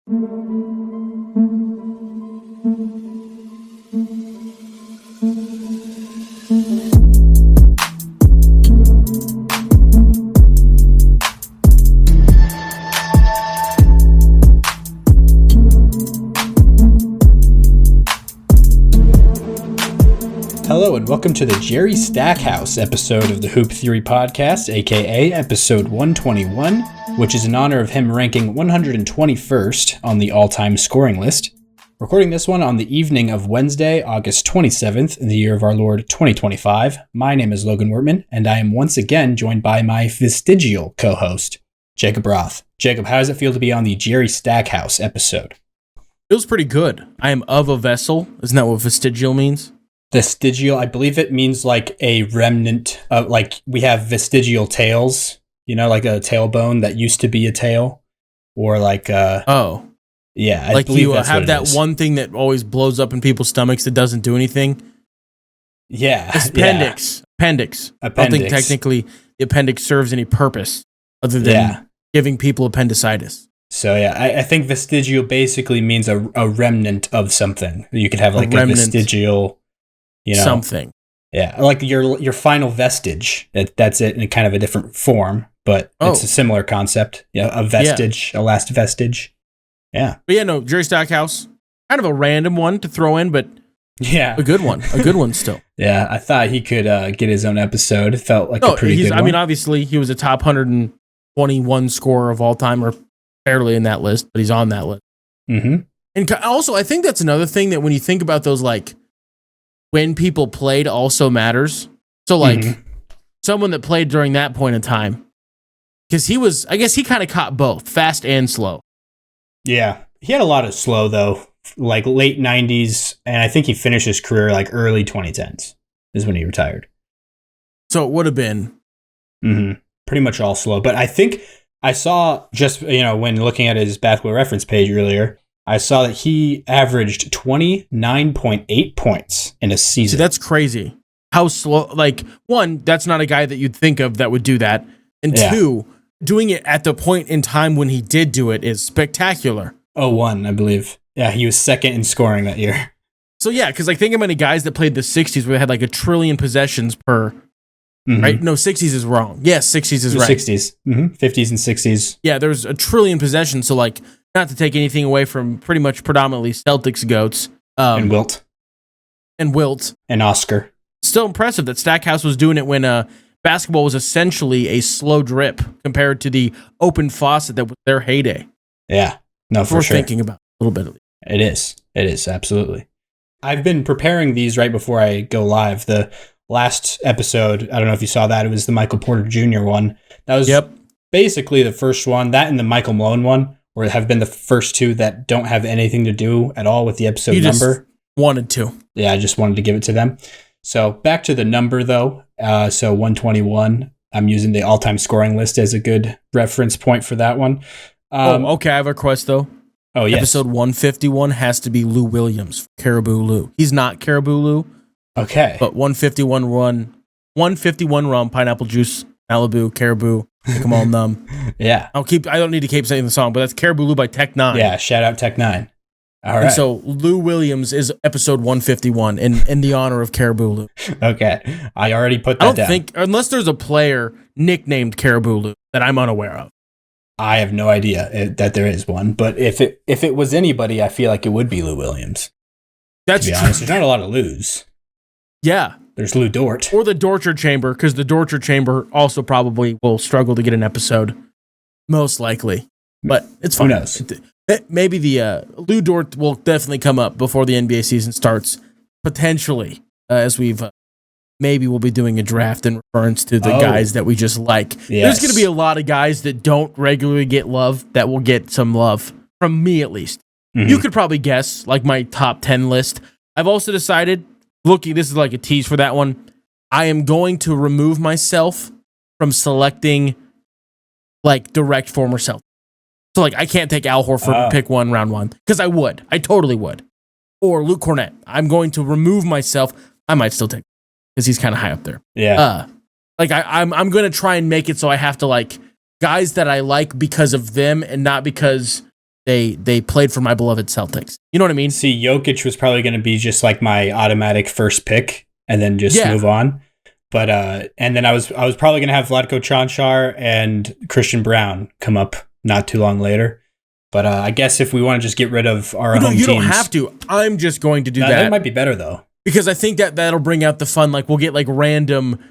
Hello and welcome to the Jerry Stackhouse episode of the Hoop Theory Podcast, aka Ep.121, which is in honor of him ranking 121st on the all-time scoring list. Recording this one on the evening of Wednesday, August 27th, in the year of our Lord 2025. My name is Logan Wertman, and I am once again joined by my vestigial co-host, Jacob Roth. Jacob, how does it feel to be on the Jerry Stackhouse episode? Feels pretty good. I am of a vessel. Isn't that what vestigial means? Vestigial, I believe it means like a remnant of, like, we have vestigial tails, you know, like a tailbone that used to be a tail, or like yeah, I like believe you that's have what that it is. one thing that always blows up in people's stomachs that doesn't do anything. Yeah, Appendix. I don't think technically the appendix serves any purpose other than giving people appendicitis. So yeah, I think vestigial basically means a remnant of something. You could have like a vestigial, you know, something. Yeah, like your final vestige. That's it in kind of a different form, but it's a similar concept. Yeah, a vestige, a last vestige. Yeah. But yeah, no, Jerry Stackhouse, kind of a random one to throw in, but yeah, a good one still. Yeah, I thought he could get his own episode. It felt like a pretty good one. I mean, obviously, he was a top 121 scorer of all time, or barely in that list, but he's on that list. Mm-hmm. And also, I think that's another thing that when you think about those, like, when people played also matters. So, like, someone that played during that point in time, because he was, I guess he kind of caught both, fast and slow. Yeah. He had a lot of slow, though, like late 90s, and I think he finished his career like early 2010s is when he retired. So it would have been pretty much all slow. But I think I saw just, you know, when looking at his basketball reference page earlier, I saw that he averaged 29.8 points in a season. See, that's crazy. How slow, like, one, that's not a guy that you'd think of that would do that. And two, doing it at the point in time when he did do it is spectacular. 01, I believe. Yeah, he was second in scoring that year. So yeah, because like think of many guys that played the 60s where they had like a trillion possessions per, right? No, 60s is wrong. Yes, 60s is right. 60s. 50s and 60s. Yeah, there's a trillion possessions. So like, not to take anything away from pretty much predominantly Celtics goats. And Wilt. And Oscar. Still impressive that Stackhouse was doing it when basketball was essentially a slow drip compared to the open faucet that was their heyday. Yeah, no, for sure. Thinking about it a little bit of it. It is, absolutely. I've been preparing these right before I go live. The last episode, I don't know if you saw that, it was the Michael Porter Jr. one. That was basically the first one. That and the Michael Malone one or have been the first two that don't have anything to do at all with the episode number. Just wanted to. Yeah, I just wanted to give it to them. So back to the number, though. So 121, I'm using the all-time scoring list as a good reference point for that one. Okay, I have a request, though. Oh, yes. Episode 151 has to be Lou Williams, Caribou Lou. He's not Caribou Lou. Okay. But 151 rum, pineapple juice, Malibu, Caribou. Make them all numb. Yeah. I don't need to keep saying the song, but that's Caribou Lou by Tech 9. Yeah, shout out Tech 9. All right. And so Lou Williams is episode 151 in the honor of Caribou Lou. Okay. I already put that down. I don't think, unless there's a player nicknamed Caribou Lou that I'm unaware of. I have no idea that there is one, but if it was anybody, I feel like it would be Lou Williams. That's to be honest, there's not a lot of Lou's. Yeah. There's Lou Dort. Or the Dorcher Chamber, because the Dorcher Chamber also probably will struggle to get an episode. Most likely. But it's fine. Who knows? Maybe the Lou Dort will definitely come up before the NBA season starts. Potentially, as maybe we'll be doing a draft in reference to the guys that we just like. Yes. There's going to be a lot of guys that don't regularly get love that will get some love, from me at least. You could probably guess, like my top 10 list. I've also decided, this is like a tease for that one, I am going to remove myself from selecting like direct former Celtics. So like I can't take Al Horford and pick one round one, because I totally would. Or Luke Cornett. I'm going to remove myself. I might still take, because he's kind of high up there. Yeah. I'm going to try and make it so I have to like guys that I like because of them and not because they played for my beloved Celtics. You know what I mean? See, Jokic was probably going to be just like my automatic first pick and then just move on. But and then I was probably going to have Vlatko Čančar and Christian Brown come up not too long later. But I guess if we want to just get rid of our home teams. You don't have to. I'm just going to do that. That might be better, though. Because I think that'll bring out the fun. Like, we'll get, like, random...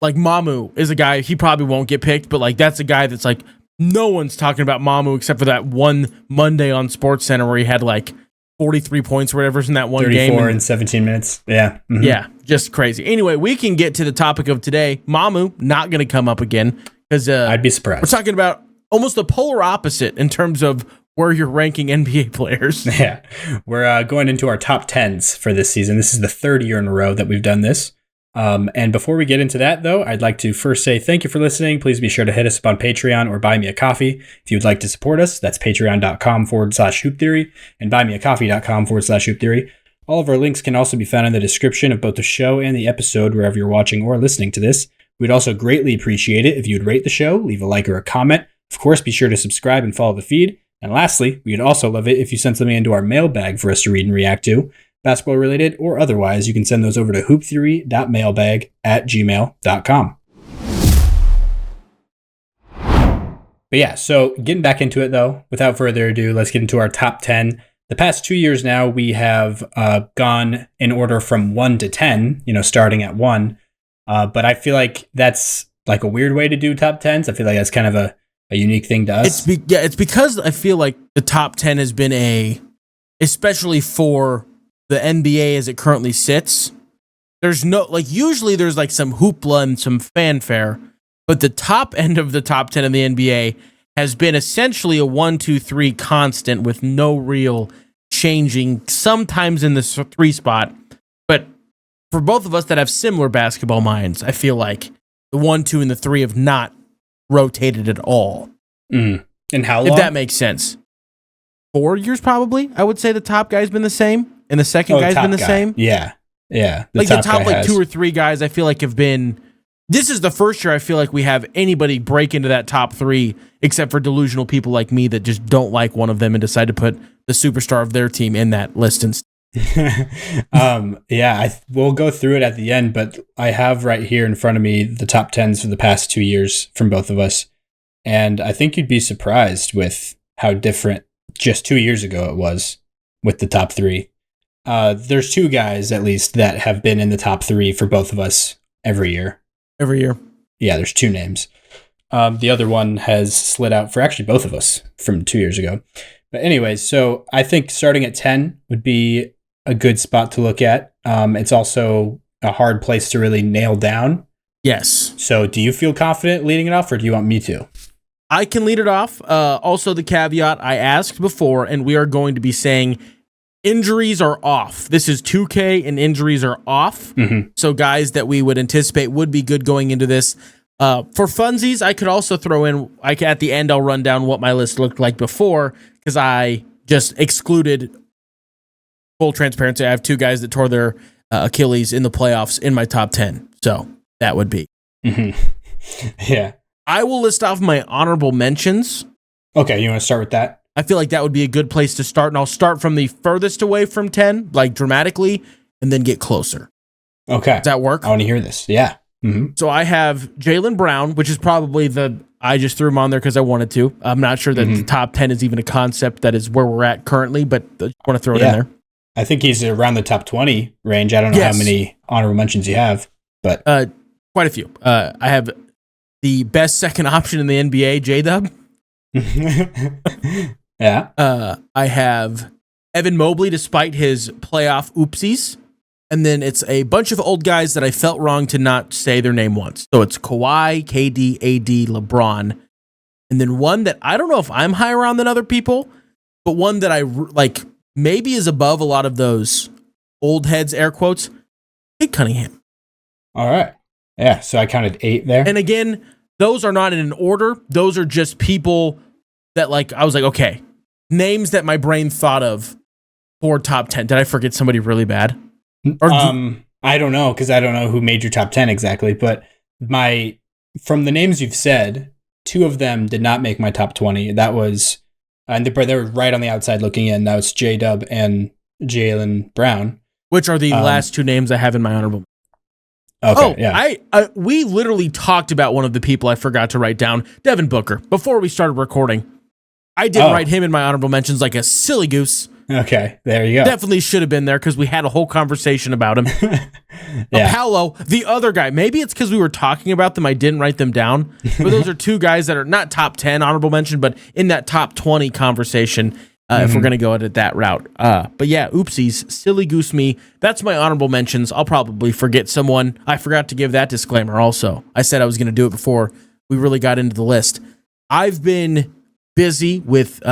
Like, Mamu is a guy, he probably won't get picked, but, like, that's a guy that's, like, no one's talking about Mamu except for that one Monday on SportsCenter where he had, like, 43 points or whatever in that one 34 game. 34 in 17 minutes. Yeah. Mm-hmm. Yeah, just crazy. Anyway, we can get to the topic of today. Mamu, not going to come up again. Because I'd be surprised. We're talking about almost the polar opposite in terms of where you're ranking NBA players. Yeah. We're going into our top 10s for this season. This is the third year in a row that we've done this. And before we get into that, though, I'd like to first say thank you for listening. Please be sure to hit us up on Patreon or buy me a coffee. If you would like to support us, that's patreon.com/hooptheory and buymeacoffee.com/hooptheory. All of our links can also be found in the description of both the show and the episode wherever you're watching or listening to this. We'd also greatly appreciate it if you'd rate the show, leave a like or a comment. Of course, be sure to subscribe and follow the feed. And lastly, we'd also love it if you sent something into our mailbag for us to read and react to. Basketball related or otherwise, you can send those over to hooptheory.mailbag@gmail.com. But yeah, so getting back into it though, without further ado, let's get into our top 10. The past 2 years now, we have gone in order from 1 to 10, starting at 1. But I feel like that's like a weird way to do top 10s. I feel like that's kind of a unique thing to us. It's because I feel like the top 10 has been especially for the NBA as it currently sits, there's usually there's like some hoopla and some fanfare, but the top end of the top 10 of the NBA has been essentially a 1, 2, 3 constant with no real changing, sometimes in the 3 spot. But for both of us that have similar basketball minds, I feel like the 1, 2, and the 3 have not rotated at all. And how long? If that makes sense. 4 years probably, I would say the top guy's been the same. And the second guy's been the same? Yeah. Yeah. The top 2 or 3 guys I feel like have been... This is the first year I feel like we have anybody break into that top 3 except for delusional people like me that just don't like one of them and decide to put the superstar of their team in that list. We'll go through it at the end, but I have right here in front of me the top 10s for the past 2 years from both of us. And I think you'd be surprised with how different just 2 years ago it was with the top 3. There's 2 guys, at least, that have been in the top 3 for both of us every year. Every year? Yeah, there's 2 names. The other one has slid out for actually both of us from 2 years ago. But anyways, so I think starting at 10 would be a good spot to look at. It's also a hard place to really nail down. Yes. So do you feel confident leading it off, or do you want me to? I can lead it off. Also, the caveat I asked before, and we are going to be saying injuries are off. This is 2K and injuries are off. Mm-hmm. So guys that we would anticipate would be good going into this. For funsies, I could also throw in, at the end, I'll run down what my list looked like before because I just excluded, full transparency, I have 2 guys that tore their Achilles in the playoffs in my top 10. So that would be. Mm-hmm. Yeah. I will list off my honorable mentions. Okay, you want to start with that? I feel like that would be a good place to start, and I'll start from the furthest away from 10, like dramatically, and then get closer. Okay. Does that work? I want to hear this. Yeah. Mm-hmm. So I have Jaylen Brown, which is probably I just threw him on there because I wanted to. I'm not sure that the top 10 is even a concept that is where we're at currently, but I want to throw it in there. I think he's around the top 20 range. I don't know how many honorable mentions you have, but quite a few. I have the best second option in the NBA, J-Dub. Yeah. I have Evan Mobley, despite his playoff oopsies. And then it's a bunch of old guys that I felt wrong to not say their name once. So it's Kawhi, KD, AD, LeBron. And then one that I don't know if I'm higher on than other people, but one that I maybe is above a lot of those old heads, air quotes, Kate Cunningham. All right. Yeah, so I counted 8 there. And again, those are not in an order. Those are just people that I was like, okay, names that my brain thought of for top 10. Did I forget somebody really bad? I don't know, because I don't know who made your top 10 exactly, but from the names you've said, 2 of them did not make my top 20. That was and they were right on the outside looking in. That was J-Dub and Jaylen Brown. Which are the last two names I have in my honorable. Okay, yeah. We literally talked about one of the people I forgot to write down, Devin Booker, before we started recording. I did write him in my honorable mentions like a silly goose. Okay, there you go. Definitely should have been there because we had a whole conversation about him. Yeah. Paolo, the other guy, maybe it's because we were talking about them, I didn't write them down. But those are two guys that are not top 10 honorable mention, but in that top 20 conversation, if we're going to go at that route. But yeah, oopsies, silly goose me. That's my honorable mentions. I'll probably forget someone. I forgot to give that disclaimer also. I said I was going to do it before we really got into the list. I've been busy with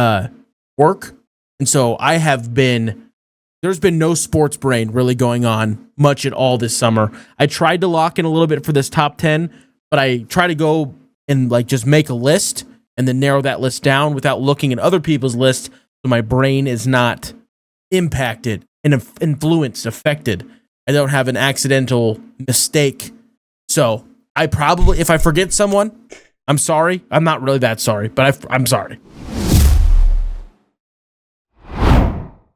work. And so there's been no sports brain really going on much at all this summer. I tried to lock in a little bit for this top 10, but I try to go and like just make a list and then narrow that list down without looking at other people's lists. So my brain is not impacted and influenced, affected. I don't have an accidental mistake. So I probably, if I forget someone, I'm sorry. I'm not really that sorry, but I'm sorry.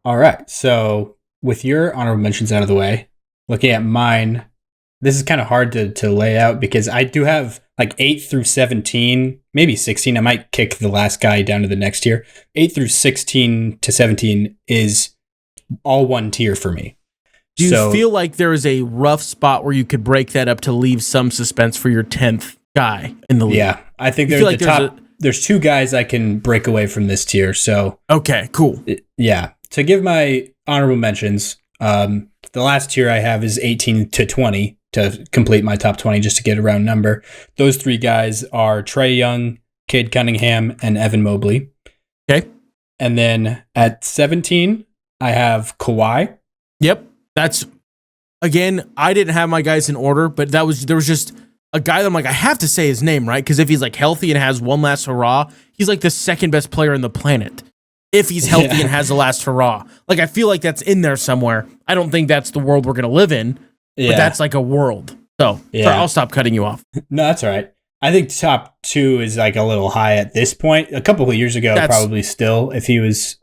All right. So with your honorable mentions out of the way, looking at mine, this is kind of hard to lay out because I do have like 8 through 17, maybe 16. I might kick the last guy down to the next tier. 8 through 16 to 17 is all one tier for me. Do you feel like there is a rough spot where you could break that up to leave some suspense for your 10th guy in the league? Yeah, I think there's two guys I can break away from this tier. So okay, cool. Yeah. To give my honorable mentions, the last tier I have is 18 to 20 to complete my top 20, just to get a round number. Those three guys are Trae Young, Cade Cunningham, and Evan Mobley. Okay. And then at 17, I have Kawhi. Yep. That's, again, I didn't have my guys in order, but there was just a guy that I'm like, I have to say his name, right? Because if he's like healthy and has one last hurrah, he's like the second best player on the planet. If he's healthy and has the last hurrah. Like, I feel like that's in there somewhere. I don't think that's the world we're going to live in, but that's like a world. So, sorry, I'll stop cutting you off. No, that's all right. I think top 2 is like a little high at this point. A couple of years ago, probably still, if he was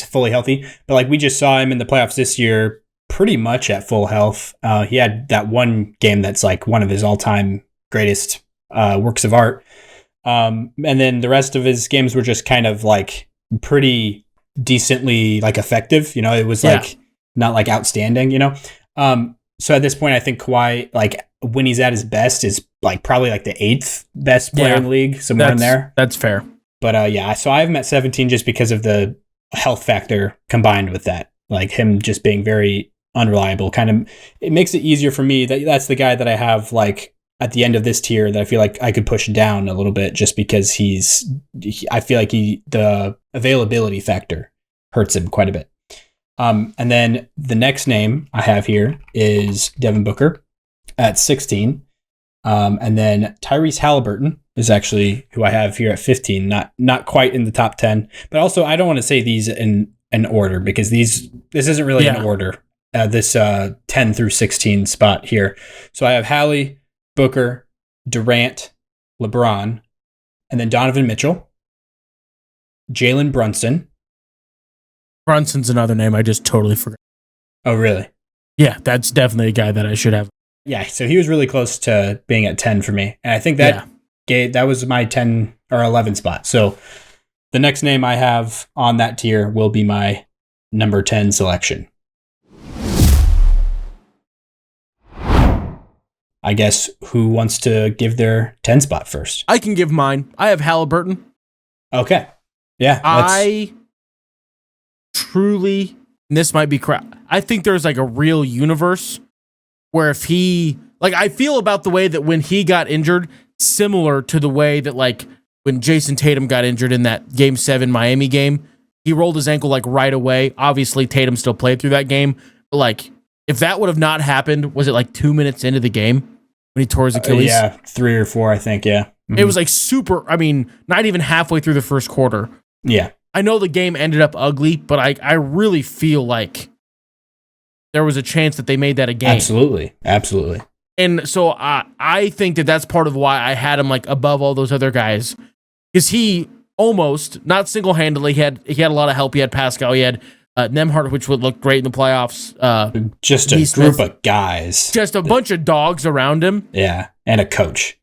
fully healthy. But like we just saw him in the playoffs this year, pretty much at full health. He had that one game that's like one of his all-time greatest works of art. And then the rest of his games were just kind of like pretty decently like effective. You know, it was like not like outstanding, you know? So at this point, I think Kawhi, like when he's at his best, is like probably like the 8th best player in the league, somewhere in there. That's fair. But so I have him at 17 just because of the health factor combined with that, like him just being very unreliable. Kind of, it makes it easier for me that's the guy that I have like at the end of this tier that I feel like I could push down a little bit just because I feel like the availability factor hurts him quite a bit. And then the next name I have here is Devin Booker at 16. And then Tyrese Halliburton is actually who I have here at 15, not quite in the top 10, but also I don't want to say these in order because this isn't really in order, this 10 through 16 spot here. So I have Hallie, Booker, Durant, LeBron, and then Donovan Mitchell, Jalen Brunson. Brunson's another name I just totally forgot. Oh, really? Yeah, that's definitely a guy that I should have. Yeah, so he was really close to being at 10 for me. And I think that was my 10 or 11 spot. So the next name I have on that tier will be my number 10 selection. I guess who wants to give their 10 spot first? I can give mine. I have Halliburton. Okay. Yeah. I truly, and this might be crap, I think there's like a real universe where if he, like I feel about the way that when he got injured, similar to the way that like when Jason Tatum got injured in that Game 7 Miami game, he rolled his ankle like right away. Obviously, Tatum still played through that game. But like, if that would have not happened, was it like 2 minutes into the game when he tore his Achilles? 3 or 4, I think, yeah. Mm-hmm. It was like super, I mean, not even halfway through the first quarter. Yeah. I know the game ended up ugly, but I really feel like there was a chance that they made that a game. Absolutely. Absolutely. And so I think that that's part of why I had him like above all those other guys. Because he, almost, not single-handedly. He had a lot of help. He had Pascal. He had Nemhart, which would look great in the playoffs. Just a group of guys. Just a bunch of dogs around him. Yeah, and a coach.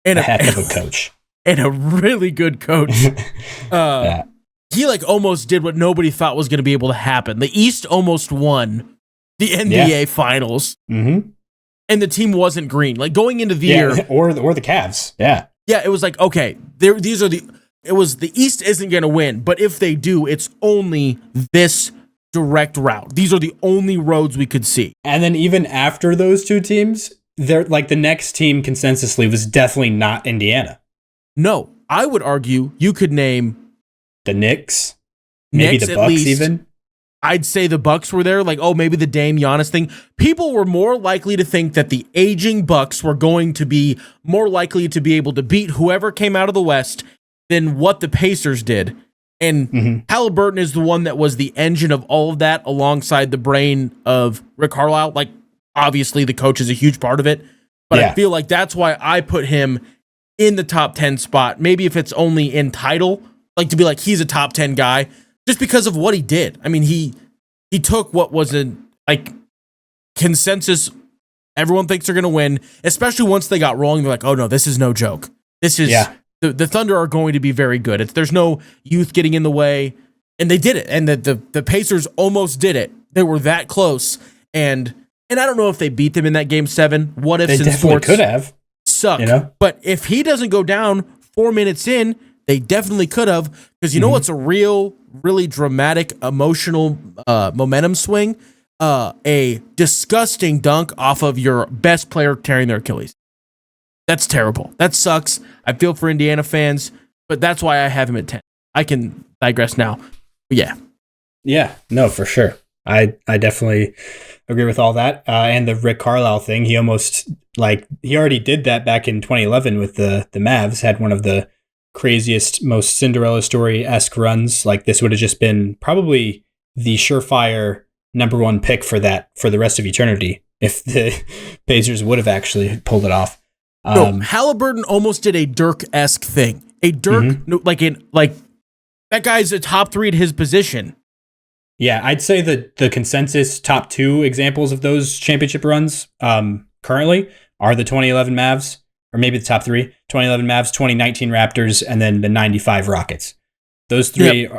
And a heck of a coach. And a really good coach. Yeah. He almost did what nobody thought was going to be able to happen. The East almost won the NBA Finals. Mm-hmm. And the team wasn't green. Going into the year. Or the Cavs. Yeah. Yeah, it was okay, the East isn't going to win, but if they do, it's only this direct route. These are the only roads we could see. And then even after those two teams, they're the next team consensusly was definitely not Indiana. No, I would argue you could name the Knicks, maybe the Bucks even. I'd say the Bucks were there, maybe the Dame Giannis thing. People were more likely to think that the aging Bucks were going to be more likely to be able to beat whoever came out of the West than what the Pacers did. And Halliburton is the one that was the engine of all of that alongside the brain of Rick Carlisle. Obviously, the coach is a huge part of it. But I feel that's why I put him in the top 10 spot. Maybe if it's only in title, to be he's a top 10 guy. Just because of what he did. I mean, he took what was a consensus. Everyone thinks they're going to win, especially once they got rolling. They're oh no, this is no joke. This is the Thunder are going to be very good. There's no youth getting in the way, and they did it. And the Pacers almost did it. They were that close, and I don't know if they beat them in that game 7. What if they definitely could have suck? But if he doesn't go down 4 minutes in, they definitely could have, because you know what's a really dramatic, emotional momentum swing? A disgusting dunk off of your best player tearing their Achilles. That's terrible. That sucks. I feel for Indiana fans, but that's why I have him at 10. I can digress now. But yeah. Yeah, no, for sure. I definitely agree with all that. And the Rick Carlisle thing, he almost, he already did that back in 2011 with the Mavs, had one of the craziest, most Cinderella story-esque runs. This would have just been probably the surefire number 1 pick for the rest of eternity if the Pacers would have actually pulled it off. Halliburton almost did a Dirk-esque thing. A Dirk, that guy's a top 3 at his position. Yeah, I'd say the consensus top 2 examples of those championship runs currently are the 2011 Mavs, or maybe the top 3, 2011 Mavs, 2019 Raptors, and then the 95 Rockets. Those 3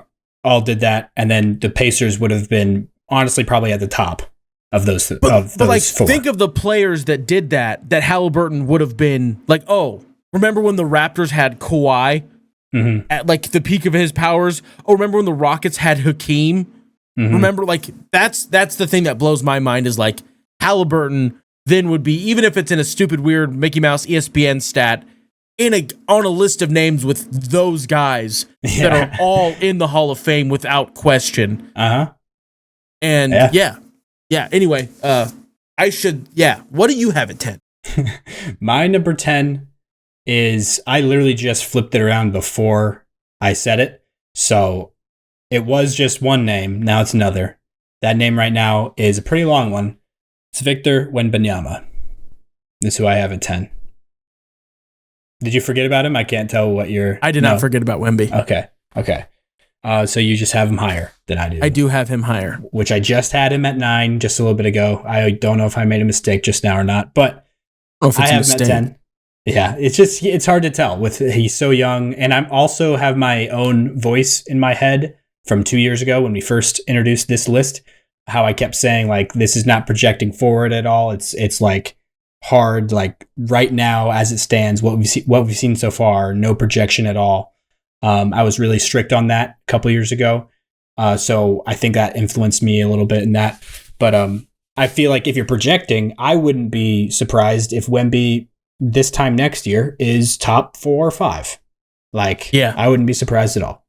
all did that, and then the Pacers would have been honestly probably at the top of those. But 4. Think of the players that did that Halliburton would have been remember when the Raptors had Kawhi at the peak of his powers? Oh, remember when the Rockets had Hakeem? Remember, that's the thing that blows my mind is Halliburton then would be, even if it's in a stupid, weird Mickey Mouse ESPN stat, on a list of names with those guys that are all in the Hall of Fame without question. And anyway, what do you have at 10? My number 10 is, I literally just flipped it around before I said it. So it was just one name. Now it's another. That name right now is a pretty long one. It's Victor Wembanyama. This is who I have at 10. Did you forget about him? I can't tell what you're... I did not forget about Wemby. Okay. So you just have him higher than I do. I do have him higher. Which I just had him at 9 just a little bit ago. I don't know if I made a mistake just now or not, but I have him at 10. Yeah, it's hard to tell. He's so young, and I also have my own voice in my head from 2 years ago when we first introduced this list, how I kept saying this is not projecting forward at all. It's hard, right now as it stands, what we've seen so far, no projection at all. I was really strict on that a couple years ago. So I think that influenced me a little bit in that. But I feel if you're projecting, I wouldn't be surprised if Wemby this time next year is top 4 or 5. I wouldn't be surprised at all.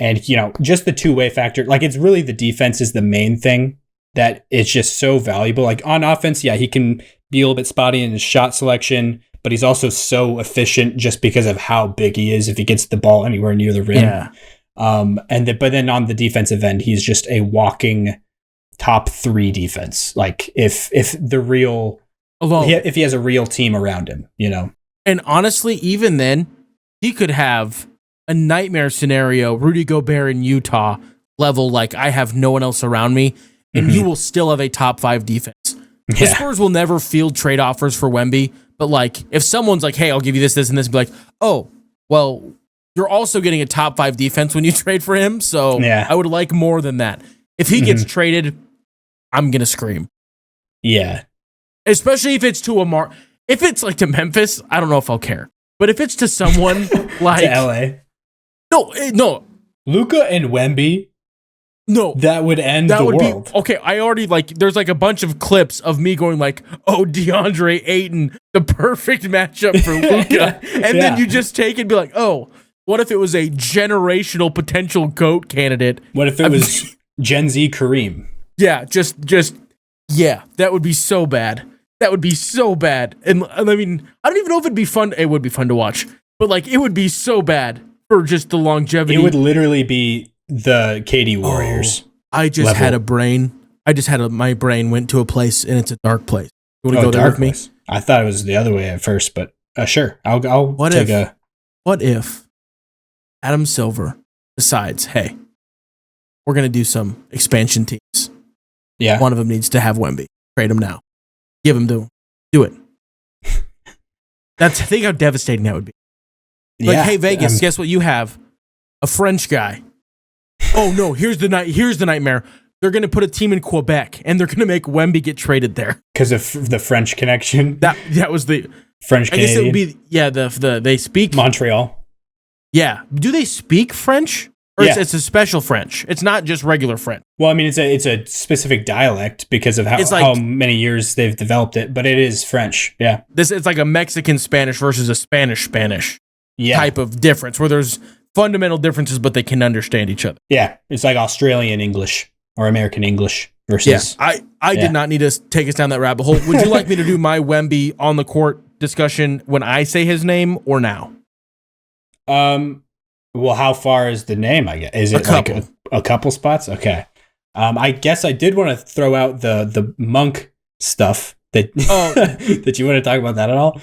And, just the two-way factor, it's really the defense is the main thing that it's just so valuable. On offense, he can be a little bit spotty in his shot selection, but he's also so efficient just because of how big he is if he gets the ball anywhere near the rim. Yeah. But then on the defensive end, he's just a walking top 3 defense. If he has a real team around him, And honestly, even then, he could have a nightmare scenario, Rudy Gobert in Utah level, like I have no one else around me, and you will still have a top 5 defense. The Spurs will never field trade offers for Wemby, but like if someone's like, hey, I'll give you this, this, and this, be like, oh, well, you're also getting a top 5 defense when you trade for him, so I would like more than that. If he gets traded, I'm going to scream. Yeah. Especially if it's to if it's like to Memphis, I don't know if I'll care. But if it's to someone like to LA. No. Luka and Wemby. No. That would end the world. Okay, I already there's like a bunch of clips of me going like, oh, DeAndre Ayton, the perfect matchup for Luka. And then you just take it and be like, oh, what if it was a generational potential GOAT candidate? What if it was Gen Z Kareem? Yeah, that would be so bad. That would be so bad. And I mean, I don't even know if it'd be fun. It would be fun to watch. But like, it would be so bad for just the longevity. It would literally be the KD Warriors. I just had a brain. My brain went to a place and it's a dark place. You want to go there with me? I thought it was the other way at first, but sure. What if Adam Silver decides, hey, we're going to do some expansion teams. Yeah. One of them needs to have Wemby. Trade him now. Give him to him. Do it. Think how devastating that would be. Like, hey, Vegas, guess what you have? A French guy. Oh, no, here's the nightmare. They're going to put a team in Quebec, and they're going to make Wemby get traded there. Because of the French connection? That was the... French Canadian? I guess it would be... they speak... Montreal. Yeah. Do they speak French? Or it's a special French. It's not just regular French. Well, I mean, it's a specific dialect because of how many years they've developed it, but it is French. Yeah. It's like a Mexican Spanish versus a Spanish type of difference where there's fundamental differences, but they can understand each other. Yeah. It's like Australian English or American English versus... Yeah. I did not need to take us down that rabbit hole. Would you like me to do my Wemby on the court discussion when I say his name or now? Well, how far is the name, I guess? Is it like a couple spots? Okay. I guess I did want to throw out the monk stuff that that you want to talk about that at all?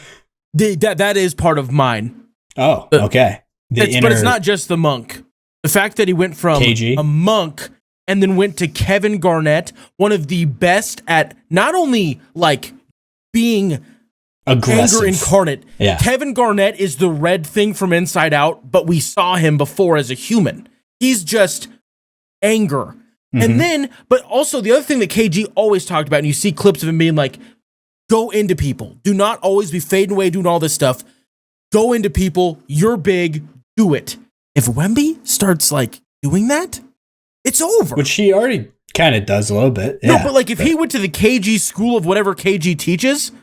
That is part of mine. Oh, okay. But it's not just the monk. The fact that he went from KG? A monk and then went to Kevin Garnett, one of the best at not only like being aggressive. Anger incarnate. Yeah. Kevin Garnett is the red thing from Inside Out, but we saw him before as a human. He's just anger. Mm-hmm. And then, but also the other thing that KG always talked about, and you see clips of him being like, go into people. Do not always be fading away doing all this stuff. Go into people. You're big. Do it. If Wemby starts like doing that, it's over. Which he already kind of does a little bit. Yeah, no, but like if he went to the KG school of whatever KG teaches,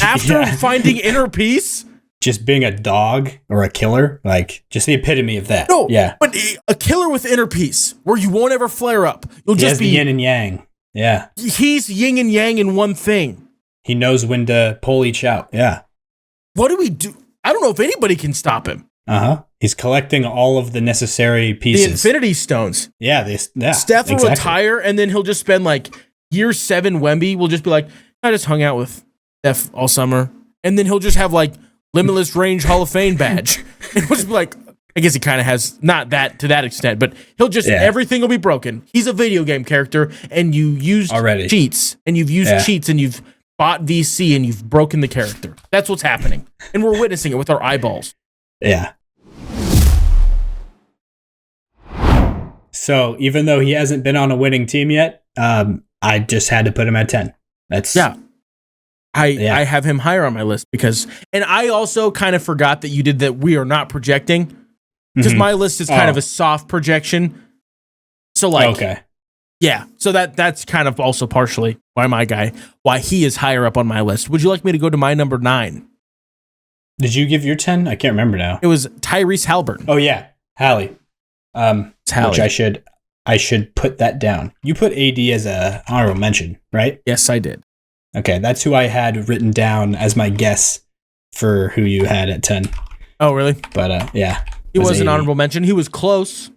after finding inner peace, just being a dog or a killer, like just the epitome of that. No, yeah, but a killer with inner peace, where you won't ever flare up. You'll just be yin and yang. Yeah, he's yin and yang in one thing. He knows when to pull each out. Yeah. What do we do? I don't know if anybody can stop him. He's collecting all of the necessary pieces. The Infinity Stones. Yeah. Steph will retire, and then he'll just spend like year 7. Wemby will just be like, I just hung out with Steph all summer, and then he'll just have like Limitless Range Hall of Fame badge. And he'll just be like, I guess he kind of has not that to that extent, but he'll just everything will be broken. He's a video game character, and you used cheats, and you've used cheats, and you've bought VC, and you've broken the character. That's what's happening, and we're witnessing it with our eyeballs. Yeah. So even though he hasn't been on a winning team yet, I just had to put him at 10. I have him higher on my list because, and I also kind of forgot that you did that. We are not projecting because my list is kind of a soft projection. So so that's kind of also partially why he is higher up on my list. Would you like me to go to my number 9? Did you give your 10? I can't remember now. It was Tyrese Halliburton. Oh yeah, Hallie. Which I should put that down. You put AD as a honorable mention, right? Yes, I did. Okay, that's who I had written down as my guess for who you had at 10. Oh, really? But yeah, he was an honorable mention. He was close.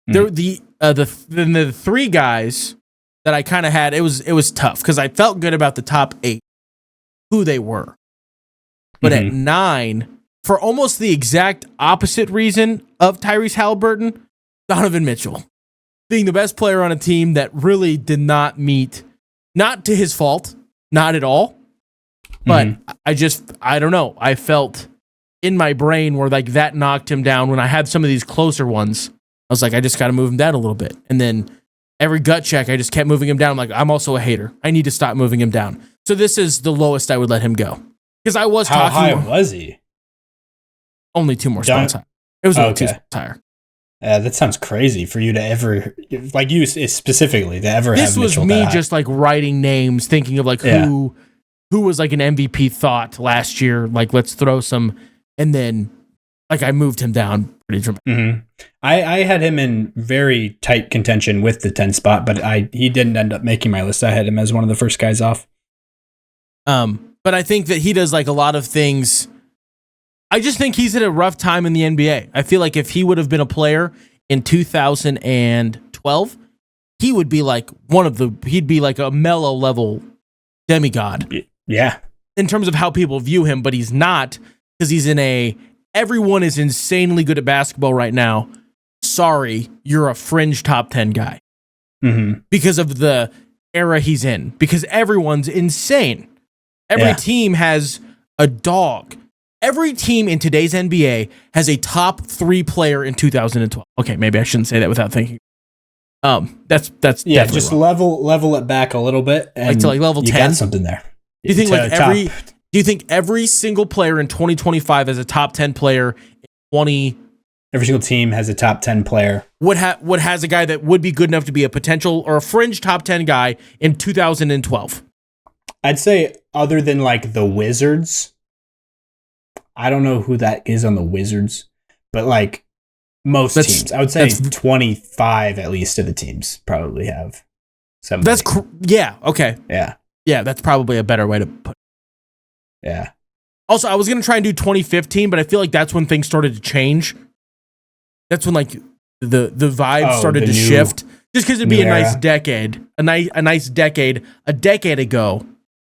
The 3 guys that I kind of had, it was tough because I felt good about the top 8, who they were. But at 9, for almost the exact opposite reason of Tyrese Halliburton, Donovan Mitchell being the best player on a team that really did not meet, not to his fault, not at all. But I don't know. I felt in my brain where like that knocked him down when I had some of these closer ones. I was like, I just got to move him down a little bit. And then every gut check, I just kept moving him down. I'm like, I'm also a hater. I need to stop moving him down. So this is the lowest I would let him go. Because I was How talking. high was he? Only 2 more spots higher. It was only 2 spots higher. That sounds crazy for you to ever, like you specifically, to ever this have Mitchell was me that just like writing names, thinking of like who was like an MVP thought last year. Like, let's throw some. And then like I moved him down pretty dramatically. I had him in very tight contention with the 10 spot, but he didn't end up making my list. I had him as one of the first guys off. But I think that he does like a lot of things. I just think he's at a rough time in the NBA. I feel like if he would have been a player in 2012, he would be like he'd be like a Melo level demigod. Yeah. In terms of how people view him, but he's not, because he's everyone is insanely good at basketball right now. Sorry, you're a fringe top 10 guy. Because of the era he's in. Because everyone's insane. Every team has a dog. Every team in today's NBA has a top 3 player in 2012. Okay, maybe I shouldn't say that without thinking. That's just wrong. level it back a little bit, and like to like level 10. You got something there. Do you think every single player in 2025 has a top 10 player in 20? Every single team has a top 10 player. What has a guy that would be good enough to be a potential or a fringe top 10 guy in 2012? I'd say other than like the Wizards. I don't know who that is on the Wizards, but like most teams, I would say 25 at least of the teams probably have somebody. Okay. Yeah, that's probably a better way to put it. Yeah. Also, I was going to try and do 2015, but I feel like that's when things started to change. That's when like the vibe started to shift. Just because it'd be a nice decade. A nice decade. A decade ago,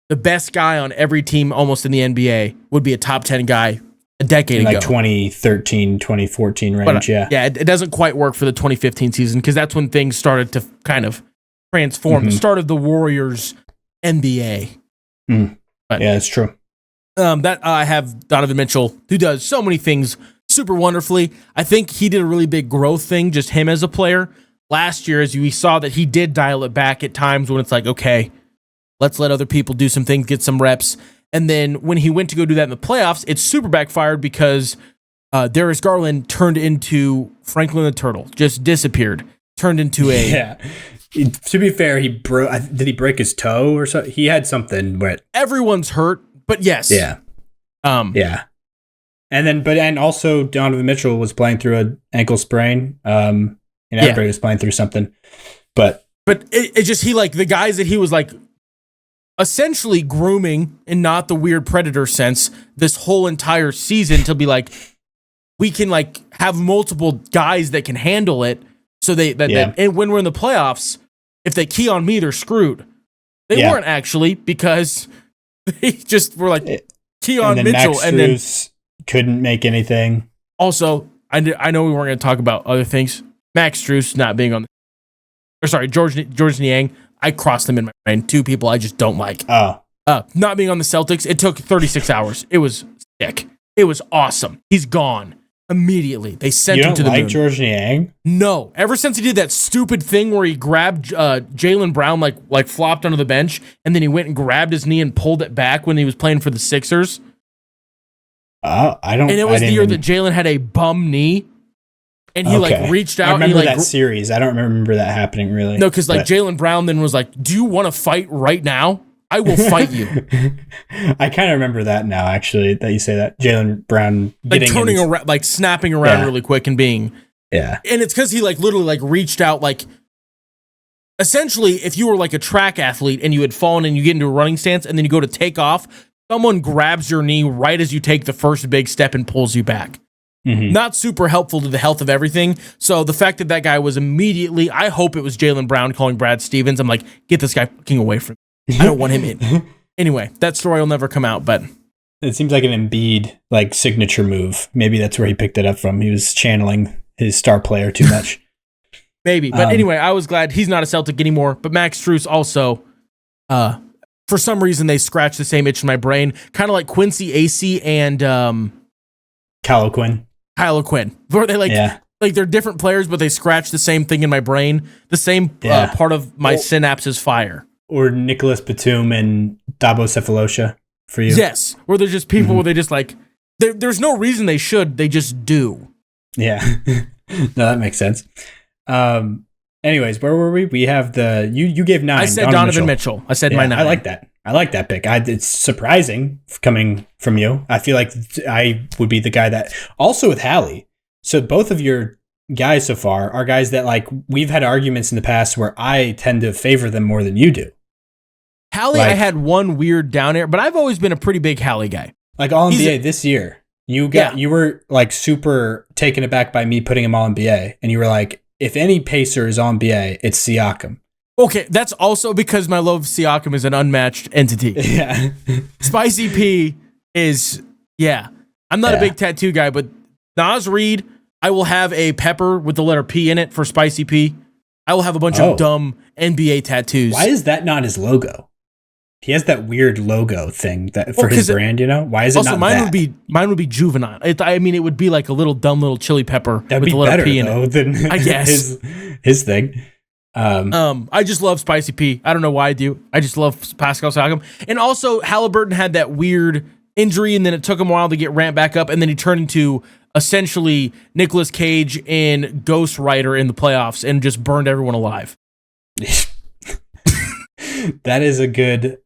the best guy on every team almost in the NBA would be a top 10 guy a decade ago. Like 2013, 2014 range, but, it doesn't quite work for the 2015 season because that's when things started to kind of transform. The start of the Warriors NBA. But, yeah, it's true. I have Donovan Mitchell, who does so many things super wonderfully. I think he did a really big growth thing, just him as a player. Last year, as we saw that he did dial it back at times when it's like, okay, let's let other people do some things, get some reps. And then when he went to go do that in the playoffs, it super backfired because Darius Garland turned into Franklin the Turtle, just disappeared, turned into a... Yeah. To be fair, did he break his toe or something? He had something, but... Everyone's hurt, but yes. Yeah. Yeah. And also Donovan Mitchell was playing through an ankle sprain. And everybody was playing through something. But it just, he like the guys that he was like essentially grooming in not the weird predator sense this whole entire season to be like, we can like have multiple guys that can handle it. So and when we're in the playoffs, if they key on me, they're screwed. They weren't actually, because they just were like key on Mitchell, Max and then Strus couldn't make anything. Also, I know we weren't going to talk about other things. Max Strus not being on George Niang. I crossed them in my brain. 2 people I just don't like. Oh. Not being on the Celtics. It took 36 hours. It was sick. It was awesome. He's gone immediately. They sent him to the moon. You don't like George Niang? No. Ever since he did that stupid thing where he grabbed Jaylen Brown, like flopped onto the bench, and then he went and grabbed his knee and pulled it back when he was playing for the Sixers. And it was the year that Jaylen had a bum knee. And he like reached out. I remember and he, that series. I don't remember that happening really. No, because like Jaylen Brown then was like, "Do you want to fight right now? I will fight you." I kind of remember that now, actually, that you say that. Jaylen Brown like turning around, like snapping around really quick and being and it's because he like literally like reached out, like essentially if you were like a track athlete and you had fallen and you get into a running stance and then you go to take off, someone grabs your knee right as you take the first big step and pulls you back. Not super helpful to the health of everything. So the fact that guy was immediately, I hope it was Jaylen Brown calling Brad Stevens. I'm like, get this guy fucking away from me. I don't want him in. Anyway, that story will never come out, but It seems like an Embiid like signature move. Maybe that's where he picked it up from. He was channeling his star player too much. Maybe. But anyway, I was glad he's not a Celtic anymore. But Max Strus also, for some reason, they scratched the same itch in my brain. Kind of like Quincy Acey and Kylo Quinn. Where they like they're different players, but they scratch the same thing in my brain. The same part of my synapses fire. Or Nicholas Batum and Dabo Cephalosha for you. Yes. Where they're just people where they just like, there's no reason they should. They just do. Yeah. No, that makes sense. Anyways, where were we? We have you gave 9. I said Donovan Mitchell. I said my 9. I like that. I like that pick. It's surprising coming from you. I feel like I would be the guy that also with Hallie. So both of your guys so far are guys that like we've had arguments in the past where I tend to favor them more than you do. Hallie, I had one weird down air, but I've always been a pretty big Hallie guy. Like All NBA this year, you were like super taken aback by me putting him All NBA, and you were like, if any Pacer is All NBA, it's Siakam. Okay, that's also because my love of Siakam is an unmatched entity. Yeah, Spicy P is I'm not a big tattoo guy, but Nas Reed, I will have a pepper with the letter P in it for Spicy P. I will have a bunch of dumb NBA tattoos. Why is that not his logo? He has that weird logo thing for his brand, you know? Why is it not mine that? Mine would be Juvenile. It would be like a little dumb little chili pepper That'd with be the letter better, P in though, it. than I guess. his thing. I just love Spicy P. I don't know why I do. I just love Pascal Siakam. And also, Halliburton had that weird injury, and then it took him a while to get ramped back up, and then he turned into essentially Nicolas Cage in Ghost Rider in the playoffs and just burned everyone alive. That is a good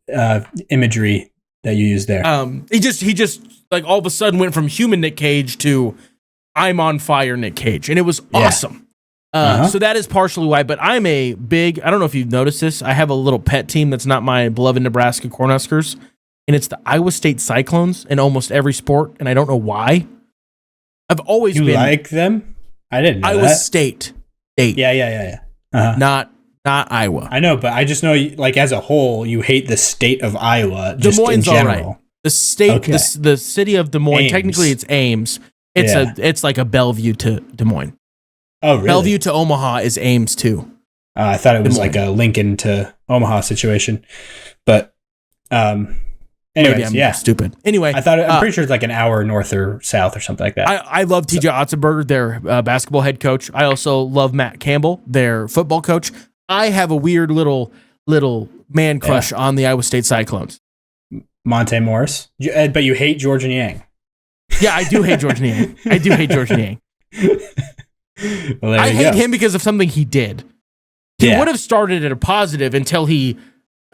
imagery that you use there. He just like all of a sudden went from human Nick Cage to I'm on fire Nick Cage, and it was awesome. So that is partially why, but I'm a big, I don't know if you've noticed this, I have a little pet team that's not my beloved Nebraska Cornhuskers, and it's the Iowa State Cyclones in almost every sport, and I don't know why. I've always been... You like them? I didn't know Iowa that. State. Yeah. Not Iowa. I know, but I just know, like, as a whole, you hate the state of Iowa, just Des Moines, in general. all right. The state, the city of Des Moines, Ames. technically it's Ames. It's like a Bellevue to Des Moines. Oh, really? Bellevue to Omaha is Ames, too. I thought it was like a Lincoln to Omaha situation. But, anyways, Maybe I'm stupid. Anyway. I'm pretty sure it's like an hour north or south or something like that. I love TJ Otzenberger, their basketball head coach. I also love Matt Campbell, their football coach. I have a weird little man crush on the Iowa State Cyclones. Monte Morris. But you hate George and Yang. Yeah, I do hate George Niang. Well, I hate him because of something he did. He would have started at a positive until he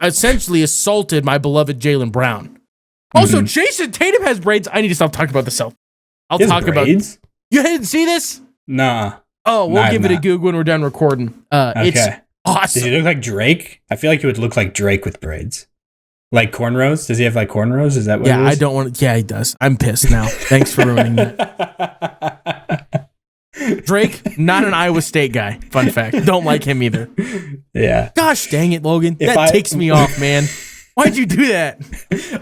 essentially assaulted my beloved Jaylen Brown. Also, Jason Tatum has braids. I need to stop talking about the self. I'll talk about it. You didn't see this? Nah. Oh, we'll give it a Goog when we're done recording. It's awesome. Does he look like Drake? I feel like he would look like Drake with braids. Like cornrows? Does he have like cornrows? Is that what it is? I don't want to. Yeah, he does. I'm pissed now. Thanks for ruining it. Drake, not an Iowa State guy. Fun fact. Don't like him either. Yeah. Gosh dang it, Logan. That takes me off, man. Why'd you do that?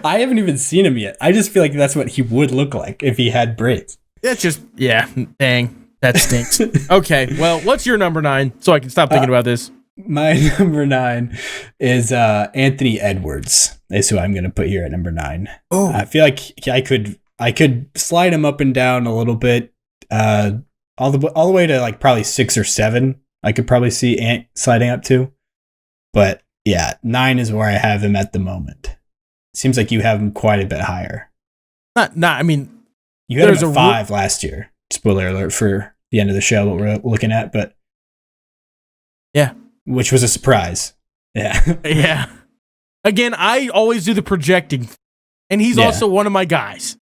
I haven't even seen him yet. I just feel like that's what he would look like if he had braids. That's just, dang. That stinks. Okay, well, what's your number 9 so I can stop thinking about this? My number 9 is Anthony Edwards. Is who I'm going to put here at number 9. Oh, I feel like I could slide him up and down a little bit, all the way to like probably 6 or 7. I could probably see Ant sliding up to, but yeah, 9 is where I have him at the moment. Seems like you have him quite a bit higher. I mean, you had him at 5 last year. Spoiler alert for the end of the show, what we're looking at, but yeah, which was a surprise. Yeah. Yeah. Again, I always do the projecting, and he's also one of my guys.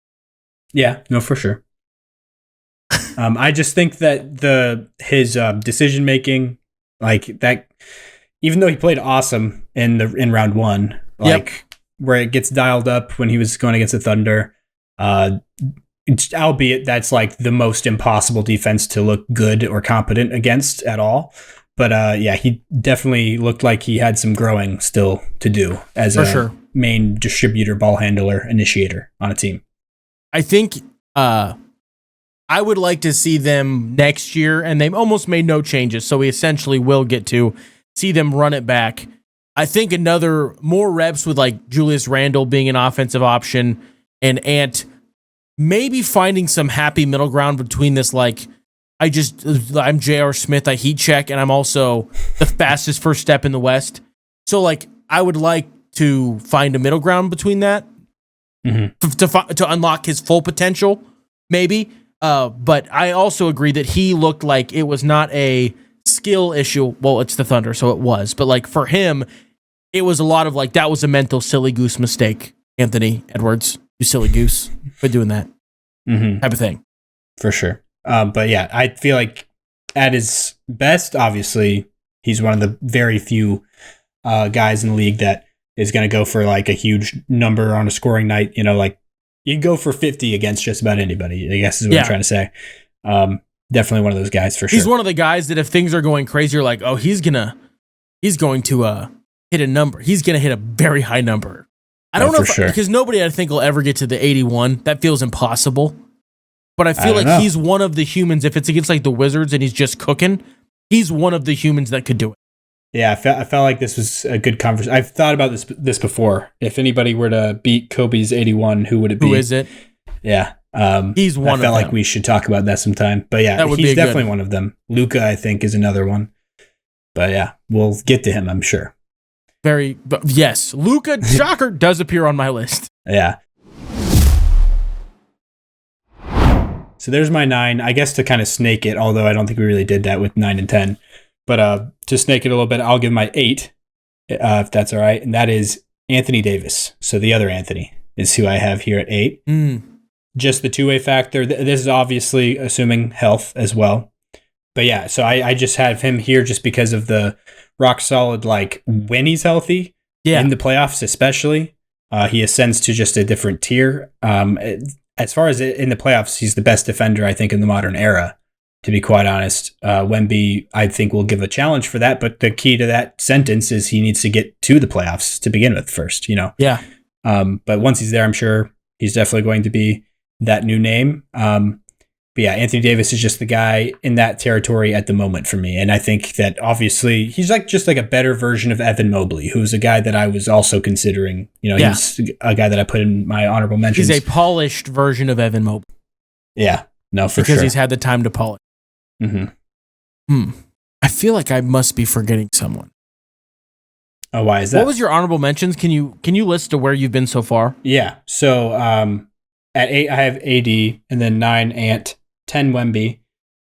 Yeah, no, for sure. I just think that his decision making, like that, even though he played awesome in round 1, like where it gets dialed up when he was going against the Thunder, albeit that's like the most impossible defense to look good or competent against at all. But he definitely looked like he had some growing still to do as main distributor, ball handler, initiator on a team. I think I would like to see them next year, and they've almost made no changes, so we essentially will get to see them run it back. I think more reps with like Julius Randle being an offensive option and Ant maybe finding some happy middle ground between this, like, I'm J.R. Smith, I heat check, and I'm also the fastest first step in the West. So, like, I would like to find a middle ground between that to unlock his full potential, maybe. But I also agree that he looked like it was not a skill issue. Well, it's the Thunder, so it was. But, like, for him, it was a lot of, like, that was a mental silly goose mistake, Anthony Edwards. You silly goose. Quit doing that type of thing. For sure. But yeah, I feel like at his best, obviously, he's one of the very few guys in the league that is going to go for like a huge number on a scoring night. You know, like you can go for 50 against just about anybody, I guess is what I'm trying to say. Definitely one of those guys for sure. He's one of the guys that if things are going crazy, you're like, oh, he's going to hit a number. He's going to hit a very high number. I don't know because nobody I think will ever get to the 81. That feels impossible. But I feel like he's one of the humans. If it's against like the Wizards and he's just cooking, he's one of the humans that could do it. Yeah, I felt like this was a good conversation. I've thought about this before. If anybody were to beat Kobe's 81, who would it be? Who is it? Yeah, he's one. I felt like we should talk about that sometime. But yeah, he's definitely one of them. Luka, I think, is another one. But yeah, we'll get to him, I'm sure. Yes, Luka, shocker, does appear on my list. Yeah. So there's my 9. I guess to kind of snake it, although I don't think we really did that with 9 and 10. But to snake it a little bit, I'll give my 8, if that's all right. And that is Anthony Davis. So the other Anthony is who I have here at 8. Just the two-way factor. This is obviously assuming health as well. But yeah, so I just have him here just because of the rock solid, like when he's healthy in the playoffs, especially, he ascends to just a different tier. As far as in the playoffs, he's the best defender, I think, in the modern era, to be quite honest. Wemby, I think, will give a challenge for that. But the key to that sentence is he needs to get to the playoffs to begin with first, you know? Yeah. But once he's there, I'm sure he's definitely going to be that new name. But yeah, Anthony Davis is just the guy in that territory at the moment for me. And I think that obviously he's like just like a better version of Evan Mobley, who's a guy that I was also considering. You know, he's a guy that I put in my honorable mentions. He's a polished version of Evan Mobley. Yeah, no, for sure. Because he's had the time to polish. I feel like I must be forgetting someone. Oh, why is that? What was your honorable mentions? Can you list to where you've been so far? Yeah. So at 8, I have AD, and then 9, Ant, 10, Wemby.